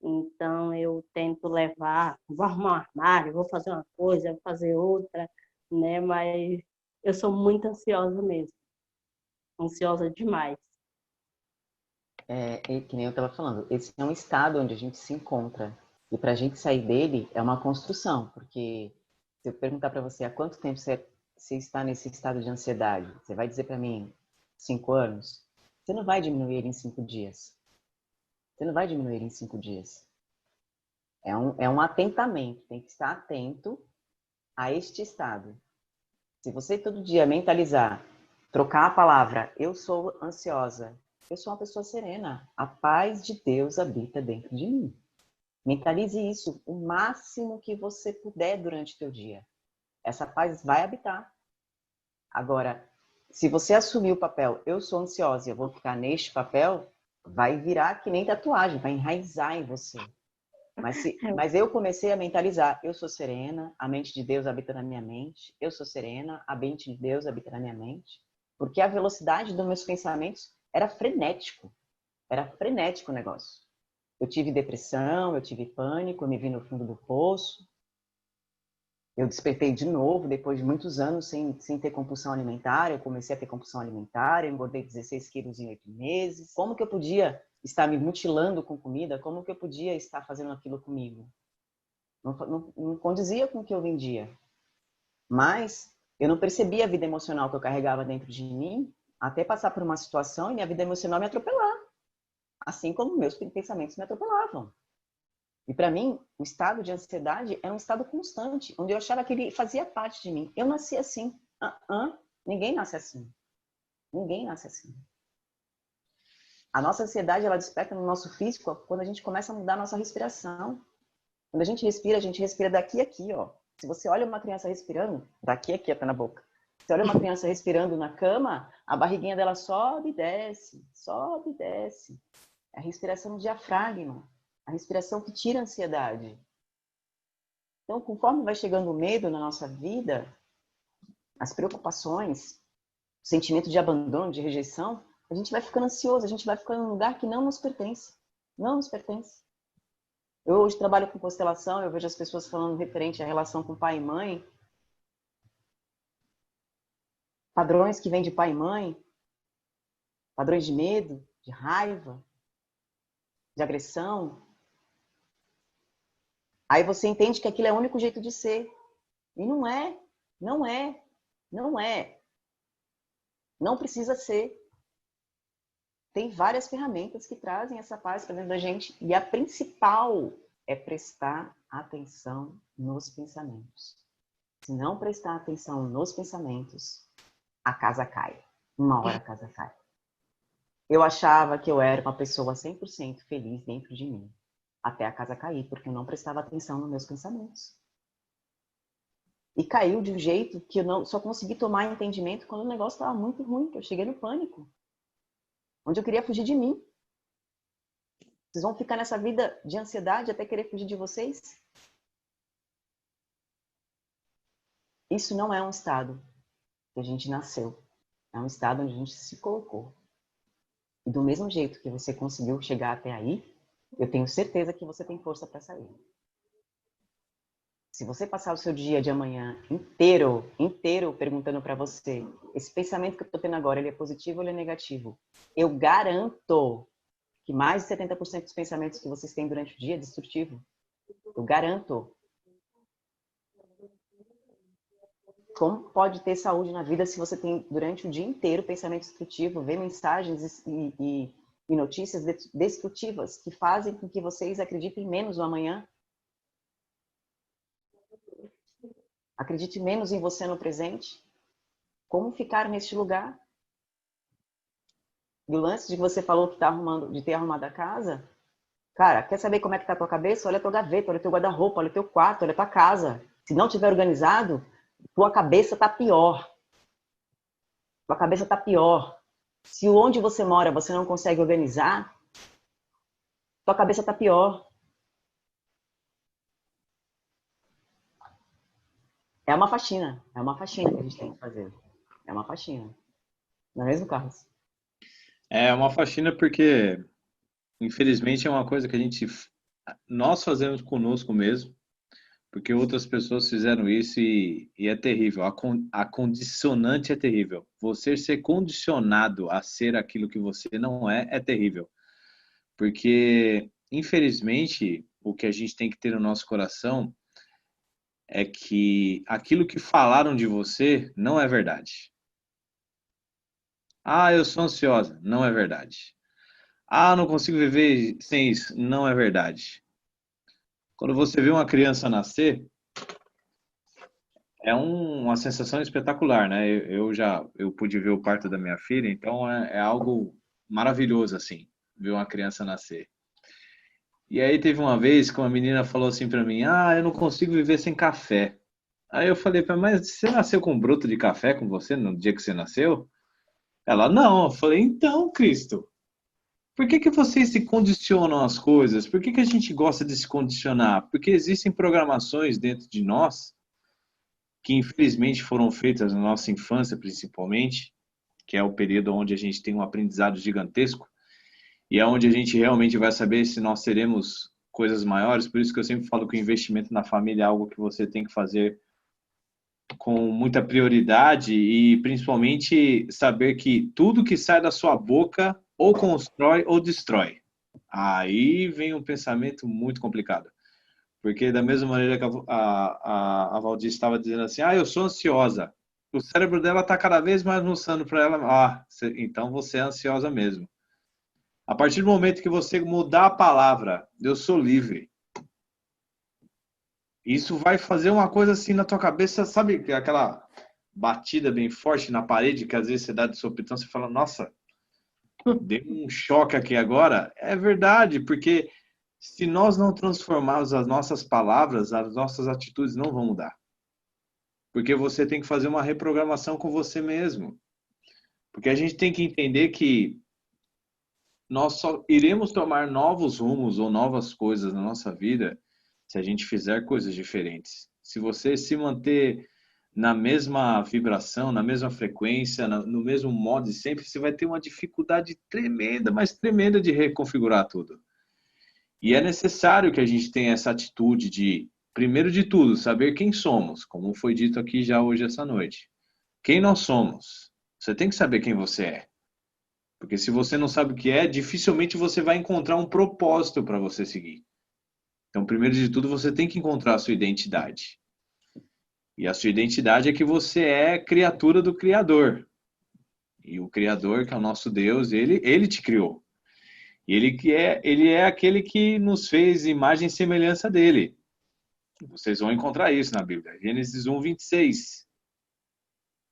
Então, eu tento levar, vou arrumar um armário, vou fazer uma coisa, vou fazer outra, né? Mas eu sou muito ansiosa mesmo. Ansiosa demais. Que nem eu estava falando, esse é um estado onde a gente se encontra. E para a gente sair dele é uma construção, porque se eu perguntar para você há quanto tempo você está nesse estado de ansiedade, você vai dizer para mim 5 anos? Você não vai diminuir ele em 5 dias. Você não vai diminuir ele em 5 dias. É um atentamento, tem que estar atento a este estado. Se você todo dia mentalizar, trocar a palavra, eu sou ansiosa, eu sou uma pessoa serena, a paz de Deus habita dentro de mim. Mentalize isso o máximo que você puder durante o teu dia. Essa paz vai habitar. Agora, se você assumir o papel, eu sou ansiosa e eu vou ficar neste papel, vai virar que nem tatuagem, vai enraizar em você. Mas eu comecei a mentalizar, eu sou serena, a mente de Deus habita na minha mente, eu sou serena, a mente de Deus habita na minha mente, porque a velocidade dos meus pensamentos era frenético o negócio. Eu tive depressão, eu tive pânico, eu me vi no fundo do poço. Eu despertei de novo, depois de muitos anos sem ter compulsão alimentar. Eu comecei a ter compulsão alimentar, eu engordei 16 quilos em 8 meses. Como que eu podia estar me mutilando com comida? Como que eu podia estar fazendo aquilo comigo? Não condizia com o que eu vendia. Mas eu não percebia a vida emocional que eu carregava dentro de mim, até passar por uma situação e minha vida emocional me atropelar. Assim como meus pensamentos me atropelavam. E para mim, o estado de ansiedade é um estado constante, onde eu achava que ele fazia parte de mim. Eu nasci assim. Ninguém nasce assim. Ninguém nasce assim. A nossa ansiedade, ela desperta no nosso físico quando a gente começa a mudar a nossa respiração. Quando a gente respira daqui a aqui, ó. Se você olha uma criança respirando, daqui a aqui até na boca. Você olha uma criança respirando na cama, a barriguinha dela sobe e desce, sobe e desce. É a respiração do diafragma, a respiração que tira a ansiedade. Então, conforme vai chegando o medo na nossa vida, as preocupações, o sentimento de abandono, de rejeição, a gente vai ficando ansioso, a gente vai ficando num lugar que não nos pertence. Não nos pertence. Eu hoje trabalho com constelação, eu vejo as pessoas falando referente à relação com pai e mãe. Padrões que vêm de pai e mãe, padrões de medo, de raiva, de agressão. Aí você entende que aquilo é o único jeito de ser. E não é, não é, não é. Não precisa ser. Tem várias ferramentas que trazem essa paz para dentro da gente. E a principal é prestar atenção nos pensamentos. Se não prestar atenção nos pensamentos, a casa cai. Uma hora a casa cai. Eu achava que eu era uma pessoa 100% feliz dentro de mim. Até a casa cair, porque eu não prestava atenção nos meus pensamentos. E caiu de um jeito que eu só consegui tomar entendimento quando o negócio estava muito ruim, que eu cheguei no pânico. Onde eu queria fugir de mim. Vocês vão ficar nessa vida de ansiedade até querer fugir de vocês? Isso não é um estado que a gente nasceu. É um estado onde a gente se colocou. E do mesmo jeito que você conseguiu chegar até aí, eu tenho certeza que você tem força para sair. Se você passar o seu dia de amanhã inteiro perguntando para você, esse pensamento que eu estou tendo agora, ele é positivo ou ele é negativo? Eu garanto que mais de 70% dos pensamentos que vocês têm durante o dia é destrutivo. Eu garanto. Como pode ter saúde na vida se você tem durante o dia inteiro pensamento destrutivo, vê mensagens e notícias destrutivas que fazem com que vocês acreditem menos no amanhã? Acredite menos em você no presente. Como ficar neste lugar? E o lance de que você falou que de ter arrumado a casa, cara, quer saber como é que tá a tua cabeça? Olha a tua gaveta, olha o teu guarda-roupa, olha o teu quarto, olha a tua casa. Se não tiver organizado, tua cabeça tá pior. Tua cabeça tá pior. Se onde você mora você não consegue organizar, tua cabeça tá pior. É uma faxina que a gente tem que fazer. É uma faxina. Não é mesmo, Carlos? É uma faxina porque, infelizmente, é uma coisa que nós fazemos conosco mesmo, porque outras pessoas fizeram isso e é terrível. A condicionante é terrível. Você ser condicionado a ser aquilo que você não é terrível. Porque, infelizmente, o que a gente tem que ter no nosso coração é que aquilo que falaram de você não é verdade. Ah, eu sou ansiosa. Não é verdade. Ah, não consigo viver sem isso. Não é verdade. Quando você vê uma criança nascer, é uma sensação espetacular, né? Eu pude ver o parto da minha filha, então é algo maravilhoso, assim, ver uma criança nascer. E aí teve uma vez que uma menina falou assim pra mim, ah, eu não consigo viver sem café. Aí eu falei pra ela, mas você nasceu com um broto de café com você no dia que você nasceu? Ela, não. Eu falei, então, Cristo, por que vocês se condicionam às coisas? Por que a gente gosta de se condicionar? Porque existem programações dentro de nós que infelizmente foram feitas na nossa infância, principalmente, que é o período onde a gente tem um aprendizado gigantesco e é onde a gente realmente vai saber se nós teremos coisas maiores. Por isso que eu sempre falo que o investimento na família é algo que você tem que fazer com muita prioridade e principalmente saber que tudo que sai da sua boca ou constrói ou destrói. Aí vem um pensamento muito complicado. Porque da mesma maneira que a Valdir estava dizendo assim, ah, eu sou ansiosa. O cérebro dela está cada vez mais mostrando para ela, ah, então você é ansiosa mesmo. A partir do momento que você mudar a palavra, eu sou livre, isso vai fazer uma coisa assim na tua cabeça, sabe aquela batida bem forte na parede que às vezes você dá de sopitão, você fala, nossa, deu um choque aqui agora. É verdade, porque se nós não transformarmos as nossas palavras, as nossas atitudes não vão mudar. Porque você tem que fazer uma reprogramação com você mesmo. Porque a gente tem que entender que nós só iremos tomar novos rumos ou novas coisas na nossa vida se a gente fizer coisas diferentes. Se você se manter na mesma vibração, na mesma frequência, no mesmo modo de sempre, você vai ter uma dificuldade tremenda, mas tremenda de reconfigurar tudo. E é necessário que a gente tenha essa atitude de, primeiro de tudo, saber quem somos, como foi dito aqui já hoje essa noite. Quem nós somos? Você tem que saber quem você é. Porque se você não sabe o que é, dificilmente você vai encontrar um propósito para você seguir. Então, primeiro de tudo, você tem que encontrar a sua identidade. E a sua identidade é que você é criatura do Criador. E o Criador, que é o nosso Deus, ele te criou. E ele é aquele que nos fez imagem e semelhança dele. Vocês vão encontrar isso na Bíblia. Gênesis 1, 26.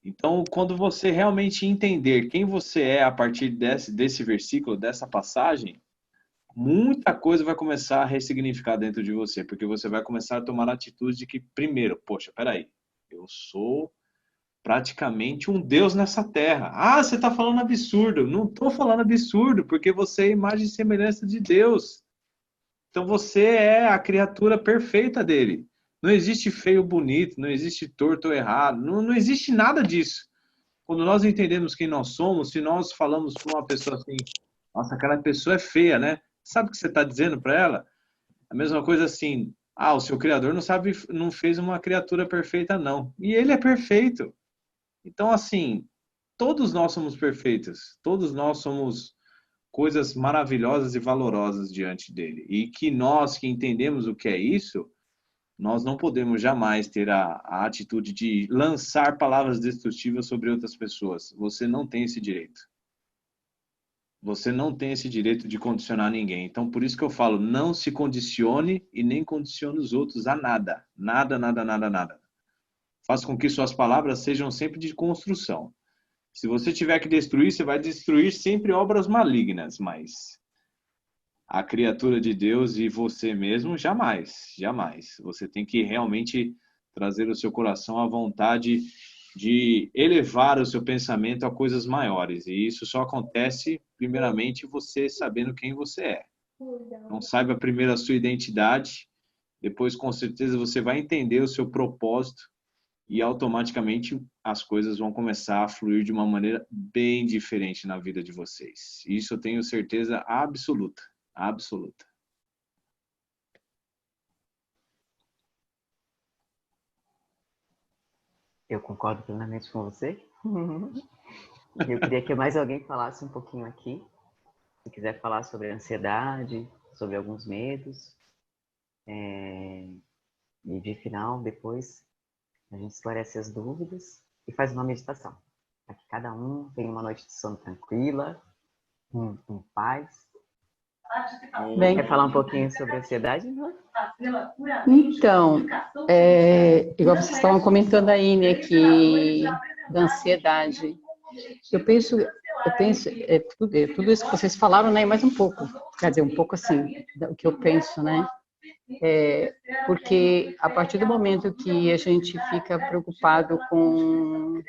Então, quando você realmente entender quem você é a partir desse versículo, dessa passagem, muita coisa vai começar a ressignificar dentro de você, porque você vai começar a tomar a atitude de que, primeiro, poxa, peraí, eu sou praticamente um Deus nessa terra. Ah, você está falando absurdo. Não estou falando absurdo, porque você é imagem e semelhança de Deus. Então você é a criatura perfeita dele. Não existe feio bonito, não existe torto ou errado, não existe nada disso. Quando nós entendemos quem nós somos, se nós falamos para uma pessoa assim, nossa, aquela pessoa é feia, né? Sabe o que você está dizendo para ela? A mesma coisa assim, Ah, o seu Criador não fez uma criatura perfeita, não. E ele é perfeito. Então, assim, todos nós somos perfeitos. Todos nós somos coisas maravilhosas e valorosas diante dele. E que nós que entendemos o que é isso, nós não podemos jamais ter a atitude de lançar palavras destrutivas sobre outras pessoas. Você não tem esse direito. Você não tem esse direito de condicionar ninguém. Então, por isso que eu falo, não se condicione e nem condicione os outros a nada. Nada, nada, nada, nada. Faça com que suas palavras sejam sempre de construção. Se você tiver que destruir, você vai destruir sempre obras malignas, mas a criatura de Deus e você mesmo, jamais, jamais. Você tem que realmente trazer o seu coração à vontade de elevar o seu pensamento a coisas maiores. E isso só acontece, primeiramente, você sabendo quem você é. Então, saiba primeiro a sua identidade, depois, com certeza, você vai entender o seu propósito e automaticamente as coisas vão começar a fluir de uma maneira bem diferente na vida de vocês. Isso eu tenho certeza absoluta, absoluta. Eu concordo plenamente com você. Eu queria que mais alguém falasse um pouquinho aqui. Se quiser falar sobre a ansiedade, sobre alguns medos. E de final, depois, a gente esclarece as dúvidas e faz uma meditação. Para que cada um tenha uma noite de sono tranquila, com paz. Bem, quer falar um pouquinho sobre a ansiedade? Então, igual vocês estavam comentando aí, né, que da ansiedade. Eu penso tudo isso que vocês falaram, né, mais um pouco, quer dizer, um pouco assim, o que eu penso, né, porque a partir do momento que a gente fica preocupado com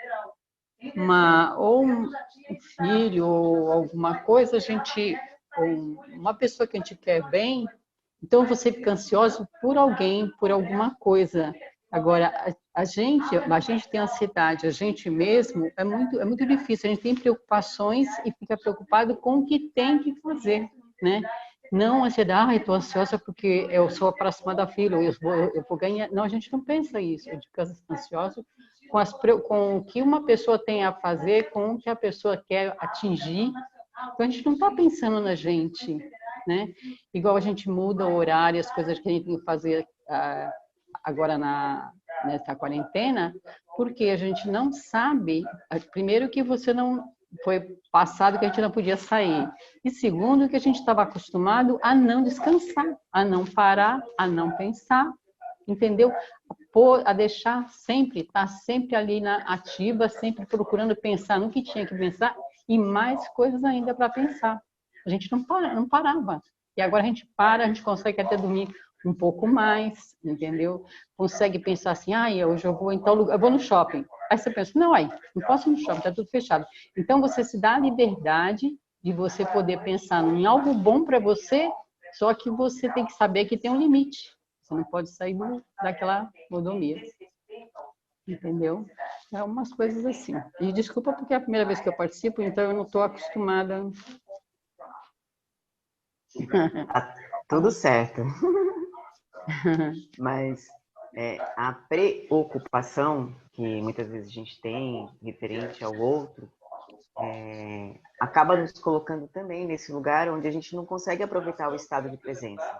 um filho ou alguma coisa, ou uma pessoa que a gente quer bem, então você fica ansioso por alguém, por alguma coisa. Agora, a gente tem ansiedade, a gente mesmo, é muito difícil, a gente tem preocupações e fica preocupado com o que tem que fazer, né? Não ansiedade, estou ansiosa porque eu sou a próxima da fila, eu vou ganhar. Não, a gente não pensa isso, a gente fica ansioso com o que uma pessoa tem a fazer, com o que a pessoa quer atingir. Então, a gente não está pensando na gente, né? Igual a gente muda o horário, as coisas que a gente tem que fazer agora nessa quarentena, porque a gente não sabe, primeiro que você não foi passado que a gente não podia sair, e segundo que a gente estava acostumado a não descansar, a não parar, a não pensar, entendeu? A deixar sempre, estar sempre ali na ativa, sempre procurando pensar no que tinha que pensar e mais coisas ainda para pensar. A gente não parava. E agora a gente para, a gente consegue até dormir um pouco mais, entendeu? Consegue pensar assim, hoje eu vou em tal lugar, eu vou no shopping. Aí você pensa, não posso ir no shopping, está tudo fechado. Então você se dá a liberdade de você poder pensar em algo bom para você, só que você tem que saber que tem um limite. Você não pode sair daquela monotonia. Entendeu? É umas coisas assim. E desculpa porque é a primeira vez que eu participo, então eu não estou acostumada. Tá tudo certo. Mas a preocupação que muitas vezes a gente tem referente ao outro acaba nos colocando também nesse lugar onde a gente não consegue aproveitar o estado de presença.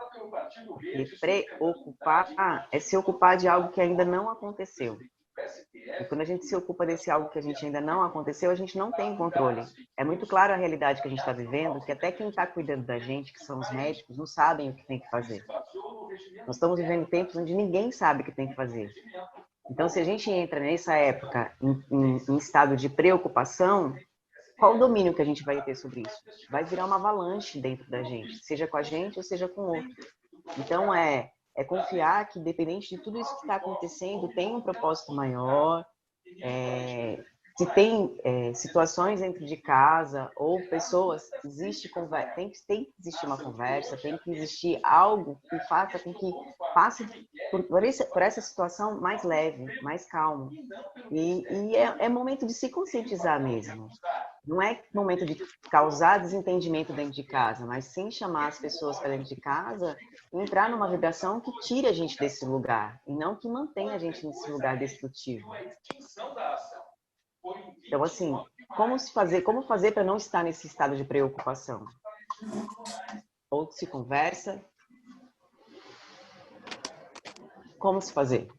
Porque preocupar é se ocupar de algo que ainda não aconteceu. E quando a gente se ocupa desse algo que a gente ainda não aconteceu, a gente não tem controle. É muito claro a realidade que a gente está vivendo, que até quem está cuidando da gente, que são os médicos, não sabem o que tem que fazer. Nós estamos vivendo tempos onde ninguém sabe o que tem que fazer. Então, se a gente entra nessa época em estado de preocupação, qual o domínio que a gente vai ter sobre isso? Vai virar uma avalanche dentro da gente, seja com a gente ou seja com o outro. Então, é confiar que, independente de tudo isso que está acontecendo, tem um propósito maior, se tem situações dentro de casa ou pessoas, tem que existir uma conversa, tem que existir algo que faça com que passe por essa situação mais leve, mais calmo. E é momento de se conscientizar mesmo. Não é momento de causar desentendimento dentro de casa, mas sim chamar as pessoas para dentro de casa e entrar numa vibração que tire a gente desse lugar e não que mantenha a gente nesse lugar destrutivo. Então, assim, como fazer para não estar nesse estado de preocupação? Ou se conversa. Como se fazer?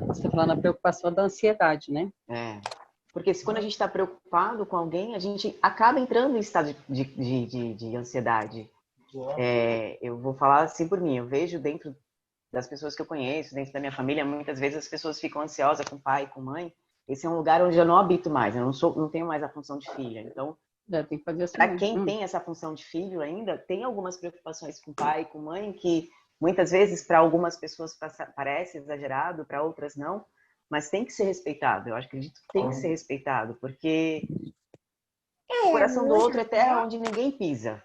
Você está falando da preocupação da ansiedade, né? É. Porque quando a gente está preocupado com alguém, a gente acaba entrando em estado de ansiedade. Eu vou falar assim por mim, eu vejo dentro das pessoas que eu conheço, dentro da minha família, muitas vezes as pessoas ficam ansiosas com pai, com mãe. Esse é um lugar onde eu não habito mais, eu não tenho mais a função de filha. Então, tem que fazer assim. Para quem tem essa função de filho ainda, tem algumas preocupações com pai, com mãe, que muitas vezes para algumas pessoas parece exagerado, para outras não, mas tem que ser respeitado. Eu acredito que tem que ser respeitado, porque o coração do outro é terra onde ninguém pisa.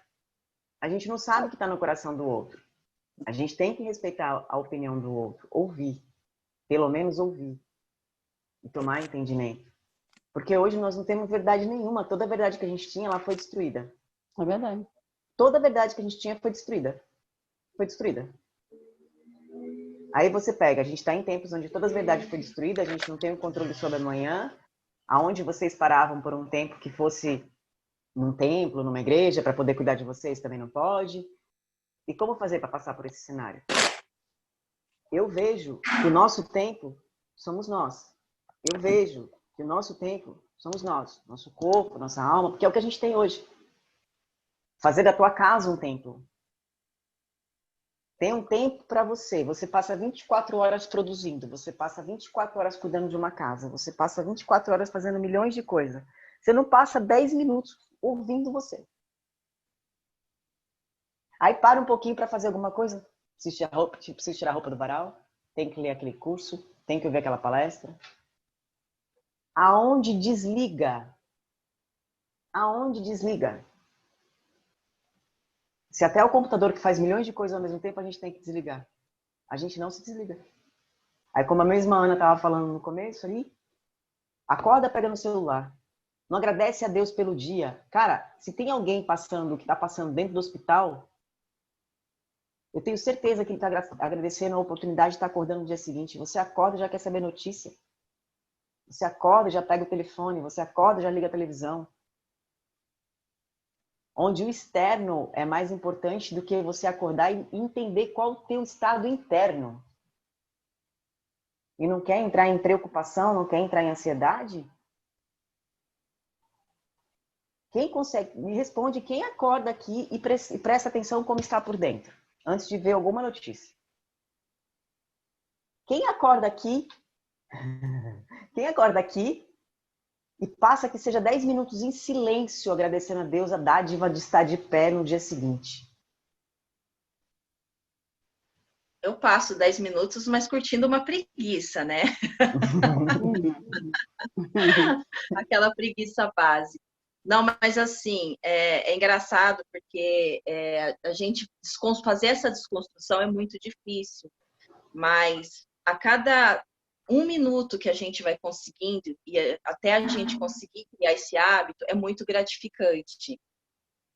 A gente não sabe o que está no coração do outro. A gente tem que respeitar a opinião do outro, ouvir, pelo menos ouvir, e tomar entendimento. Porque hoje nós não temos verdade nenhuma. Toda a verdade que a gente tinha, ela foi destruída. É verdade. Toda a verdade que a gente tinha foi destruída. Foi destruída. Aí você pega, a gente está em tempos onde toda a verdade foi destruída, a gente não tem o controle sobre amanhã, aonde vocês paravam por um tempo que fosse num templo, numa igreja, para poder cuidar de vocês, também não pode. E como fazer para passar por esse cenário? Eu vejo que o nosso tempo somos nós. Eu vejo que o nosso templo somos nós, nosso corpo, nossa alma, porque é o que a gente tem hoje. Fazer da tua casa um templo. Tem um tempo para você. Você passa 24 horas produzindo, você passa 24 horas cuidando de uma casa, você passa 24 horas fazendo milhões de coisas. Você não passa 10 minutos ouvindo você. Aí para um pouquinho para fazer alguma coisa, preciso tirar a roupa do varal, tem que ler aquele curso, tem que ouvir aquela palestra. Aonde desliga? Aonde desliga? Se até o computador que faz milhões de coisas ao mesmo tempo, a gente tem que desligar. A gente não se desliga. Aí, como a mesma Ana estava falando no começo ali, acorda, pega no celular. Não agradece a Deus pelo dia. Cara, se tem alguém passando, que está passando dentro do hospital, eu tenho certeza que ele está agradecendo a oportunidade de estar acordando no dia seguinte. Você acorda e já quer saber notícia. Você acorda e já pega o telefone. Você acorda e já liga a televisão. Onde o externo é mais importante do que você acordar e entender qual o teu estado interno. E não quer entrar em preocupação, não quer entrar em ansiedade? Quem consegue? Me responde quem acorda aqui e presta atenção como está por dentro, antes de ver alguma notícia. Quem acorda aqui? Quem acorda aqui e passa que seja 10 minutos em silêncio, agradecendo a Deus a dádiva de estar de pé no dia seguinte? Eu passo 10 minutos, mas curtindo uma preguiça, né? Aquela preguiça básica. Não, mas assim, é engraçado porque a gente fazer essa desconstrução é muito difícil, mas a cada 1 minuto que a gente vai conseguindo, e até a gente conseguir criar esse hábito, é muito gratificante.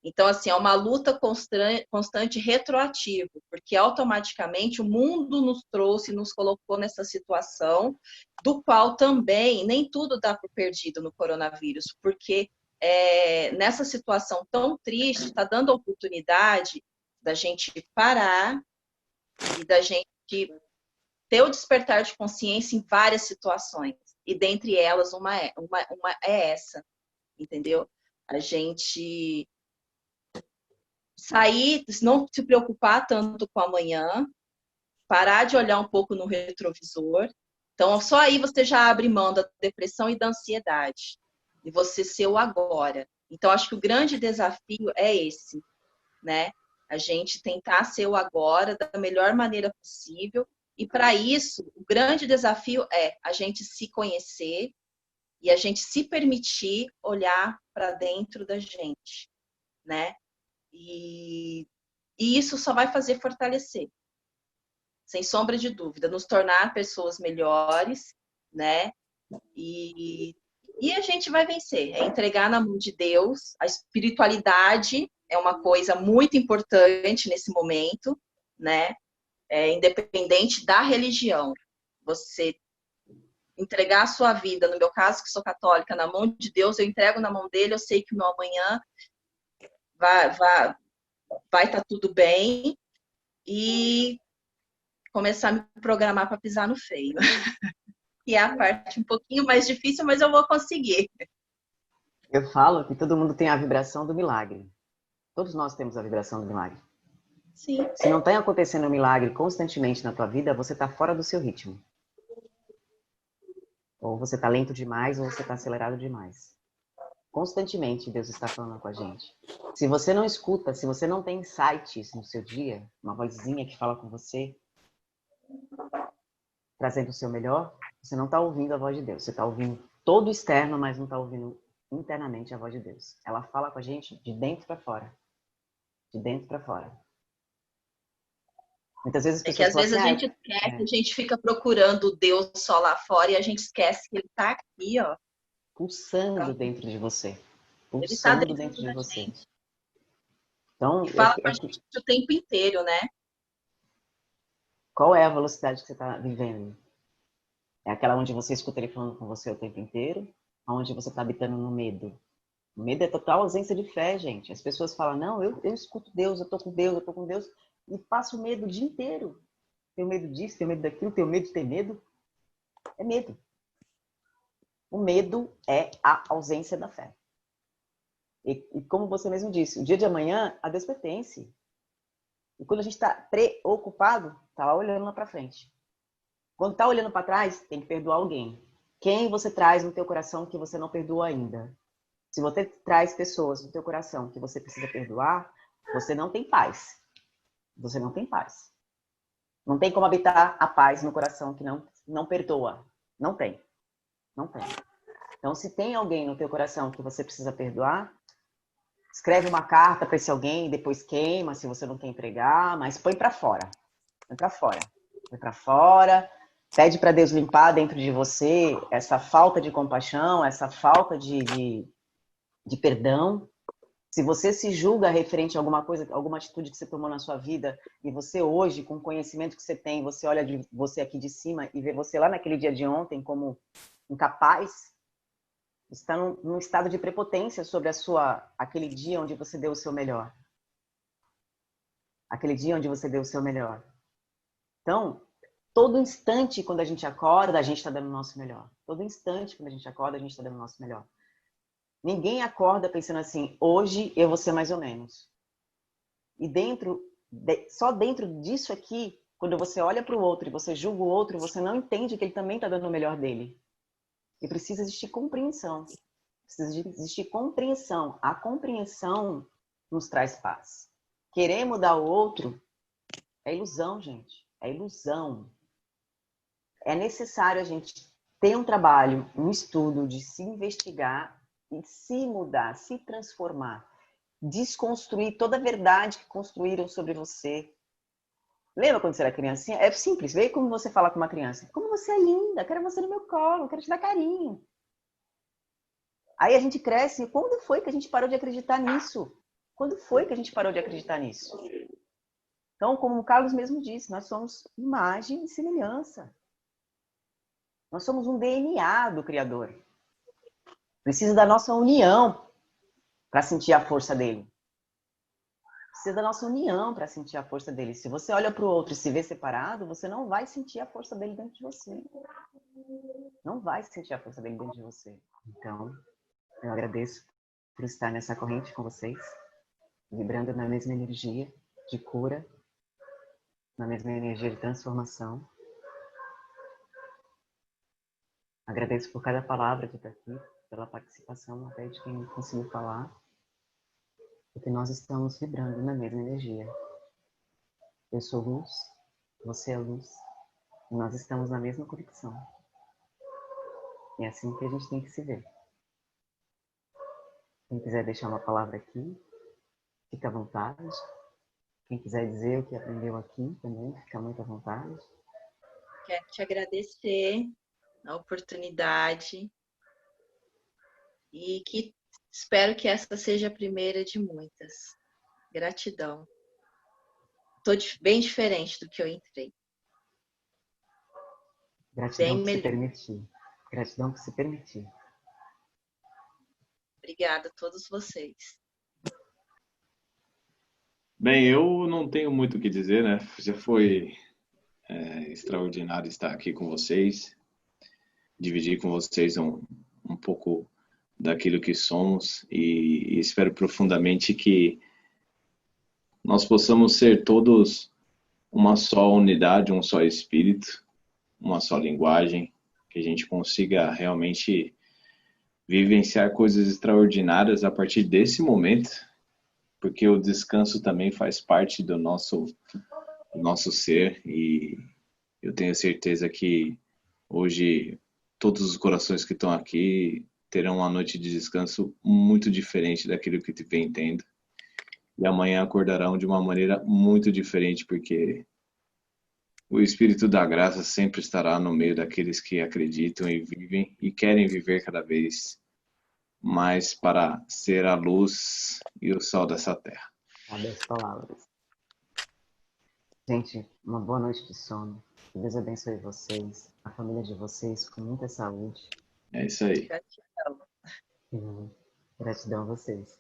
Então, assim, é uma luta constante retroativa, porque automaticamente o mundo nos trouxe, nos colocou nessa situação, do qual também nem tudo dá por perdido no coronavírus, porque nessa situação tão triste, está dando a oportunidade da gente parar e da gente ter o despertar de consciência em várias situações, e dentre elas uma é essa, entendeu? A gente sair, não se preocupar tanto com amanhã, parar de olhar um pouco no retrovisor. Então, só aí você já abre mão da depressão e da ansiedade, e você ser o agora. Então, acho que o grande desafio é esse, né? A gente tentar ser o agora da melhor maneira possível, e para isso, o grande desafio é a gente se conhecer e a gente se permitir olhar para dentro da gente, né? E isso só vai fazer fortalecer, sem sombra de dúvida, nos tornar pessoas melhores, né? E e a gente vai vencer. É entregar na mão de Deus. A espiritualidade é uma coisa muito importante nesse momento, né? Independente da religião. Você entregar a sua vida, no meu caso, que sou católica, na mão de Deus, eu entrego na mão dele, eu sei que o meu amanhã vai estar tudo bem, e começar a me programar para pisar no freio. Que é a parte um pouquinho mais difícil, mas eu vou conseguir. Eu falo que todo mundo tem a vibração do milagre. Todos nós temos a vibração do milagre. Sim. Se não está acontecendo um milagre constantemente na tua vida, você está fora do seu ritmo. Ou você está lento demais, ou você está acelerado demais. Constantemente Deus está falando com a gente. Se você não escuta, se você não tem insights no seu dia, uma vozinha que fala com você, trazendo o seu melhor, você não está ouvindo a voz de Deus. Você está ouvindo todo o externo, mas não está ouvindo internamente a voz de Deus. Ela fala com a gente de dentro para fora. De dentro para fora. Muitas vezes as pessoas às vezes assim, a gente esquece, a gente fica procurando Deus só lá fora e a gente esquece que ele está aqui, ó. Pulsando dentro de você. Ele está Pulsando dentro de da você. gente. Então, E fala com a gente o tempo inteiro, né? Qual é a velocidade que você está vivendo? É aquela onde você escuta ele falando com você o tempo inteiro? Onde você está habitando no medo? O medo é total ausência de fé, gente. As pessoas falam, não, eu escuto Deus, eu tô com Deus, eu tô com Deus, e passo medo o dia inteiro. Tenho medo disso, tenho medo daquilo, tenho medo de ter medo. É medo. O medo é a ausência da fé. E como você mesmo disse, o dia de amanhã a Deus pertence. E quando a gente está preocupado, está lá olhando lá para frente. Quando está olhando para trás, tem que perdoar alguém. Quem você traz no teu coração que você não perdoa ainda? Se você traz pessoas no teu coração que você precisa perdoar, você não tem paz. Você não tem paz. Não tem como habitar a paz no coração que não perdoa. Não tem. Não tem. Então, se tem alguém no teu coração que você precisa perdoar, escreve uma carta para esse alguém, depois queima, se você não quer entregar, mas põe para fora. Põe para fora. Põe para fora. Pede para Deus limpar dentro de você essa falta de compaixão, essa falta de perdão. Se você se julga referente a alguma coisa, alguma atitude que você tomou na sua vida, e você hoje, com o conhecimento que você tem, você olha de você aqui de cima e vê você lá naquele dia de ontem como incapaz, está num estado de prepotência sobre aquele dia onde você deu o seu melhor. Aquele dia onde você deu o seu melhor. Então, todo instante quando a gente acorda, a gente está dando o nosso melhor. Todo instante quando a gente acorda, a gente está dando o nosso melhor. Ninguém acorda pensando assim, hoje eu vou ser mais ou menos. E só dentro disso aqui, quando você olha para o outro e você julga o outro, você não entende que ele também está dando o melhor dele. E precisa existir compreensão. Precisa existir compreensão. A compreensão nos traz paz. Querer mudar o outro é ilusão, gente. É ilusão. É necessário a gente ter um trabalho, um estudo de se investigar e se mudar, se transformar. Desconstruir toda a verdade que construíram sobre você. Lembra quando você era criancinha? É simples, vê como você fala com uma criança. Como você é linda, quero você no meu colo, quero te dar carinho. Aí a gente cresce. Quando foi que a gente parou de acreditar nisso? Quando foi que a gente parou de acreditar nisso? Então, como o Carlos mesmo disse, nós somos imagem e semelhança. Nós somos um DNA do Criador. Precisa da nossa união para sentir a força dele. Precisa da nossa união para sentir a força dele. Se você olha para o outro e se vê separado, você não vai sentir a força dele dentro de você. Não vai sentir a força dele dentro de você. Então, eu agradeço por estar nessa corrente com vocês, vibrando na mesma energia de cura, na mesma energia de transformação. Agradeço por cada palavra que está aqui, pela participação até de quem conseguiu falar, porque nós estamos vibrando na mesma energia. Eu sou luz, você é luz, e nós estamos na mesma conexão. É assim que a gente tem que se ver. Quem quiser deixar uma palavra aqui, fica à vontade. Quem quiser dizer o que aprendeu aqui também, fica muito à vontade. Quero te agradecer a oportunidade e que espero que essa seja a primeira de muitas. Gratidão. Estou bem diferente do que eu entrei. Gratidão Bem por se melhor. permitir. Gratidão por se permitir. Obrigada a todos vocês. Bem, eu não tenho muito o que dizer, né? Já foi extraordinário estar aqui com vocês, dividir com vocês um pouco daquilo que somos e espero profundamente que nós possamos ser todos uma só unidade, um só espírito, uma só linguagem, que a gente consiga realmente vivenciar coisas extraordinárias a partir desse momento, porque o descanso também faz parte do nosso ser e eu tenho certeza que hoje todos os corações que estão aqui terão uma noite de descanso muito diferente daquilo que vem tendo. E amanhã acordarão de uma maneira muito diferente, porque o Espírito da Graça sempre estará no meio daqueles que acreditam e vivem e querem viver cada vez mais para ser a luz e o sal dessa terra. Sabe as palavras. Gente, uma boa noite de sono. Que Deus abençoe vocês, a família de vocês, com muita saúde. É isso aí. Gratidão. Gratidão a vocês.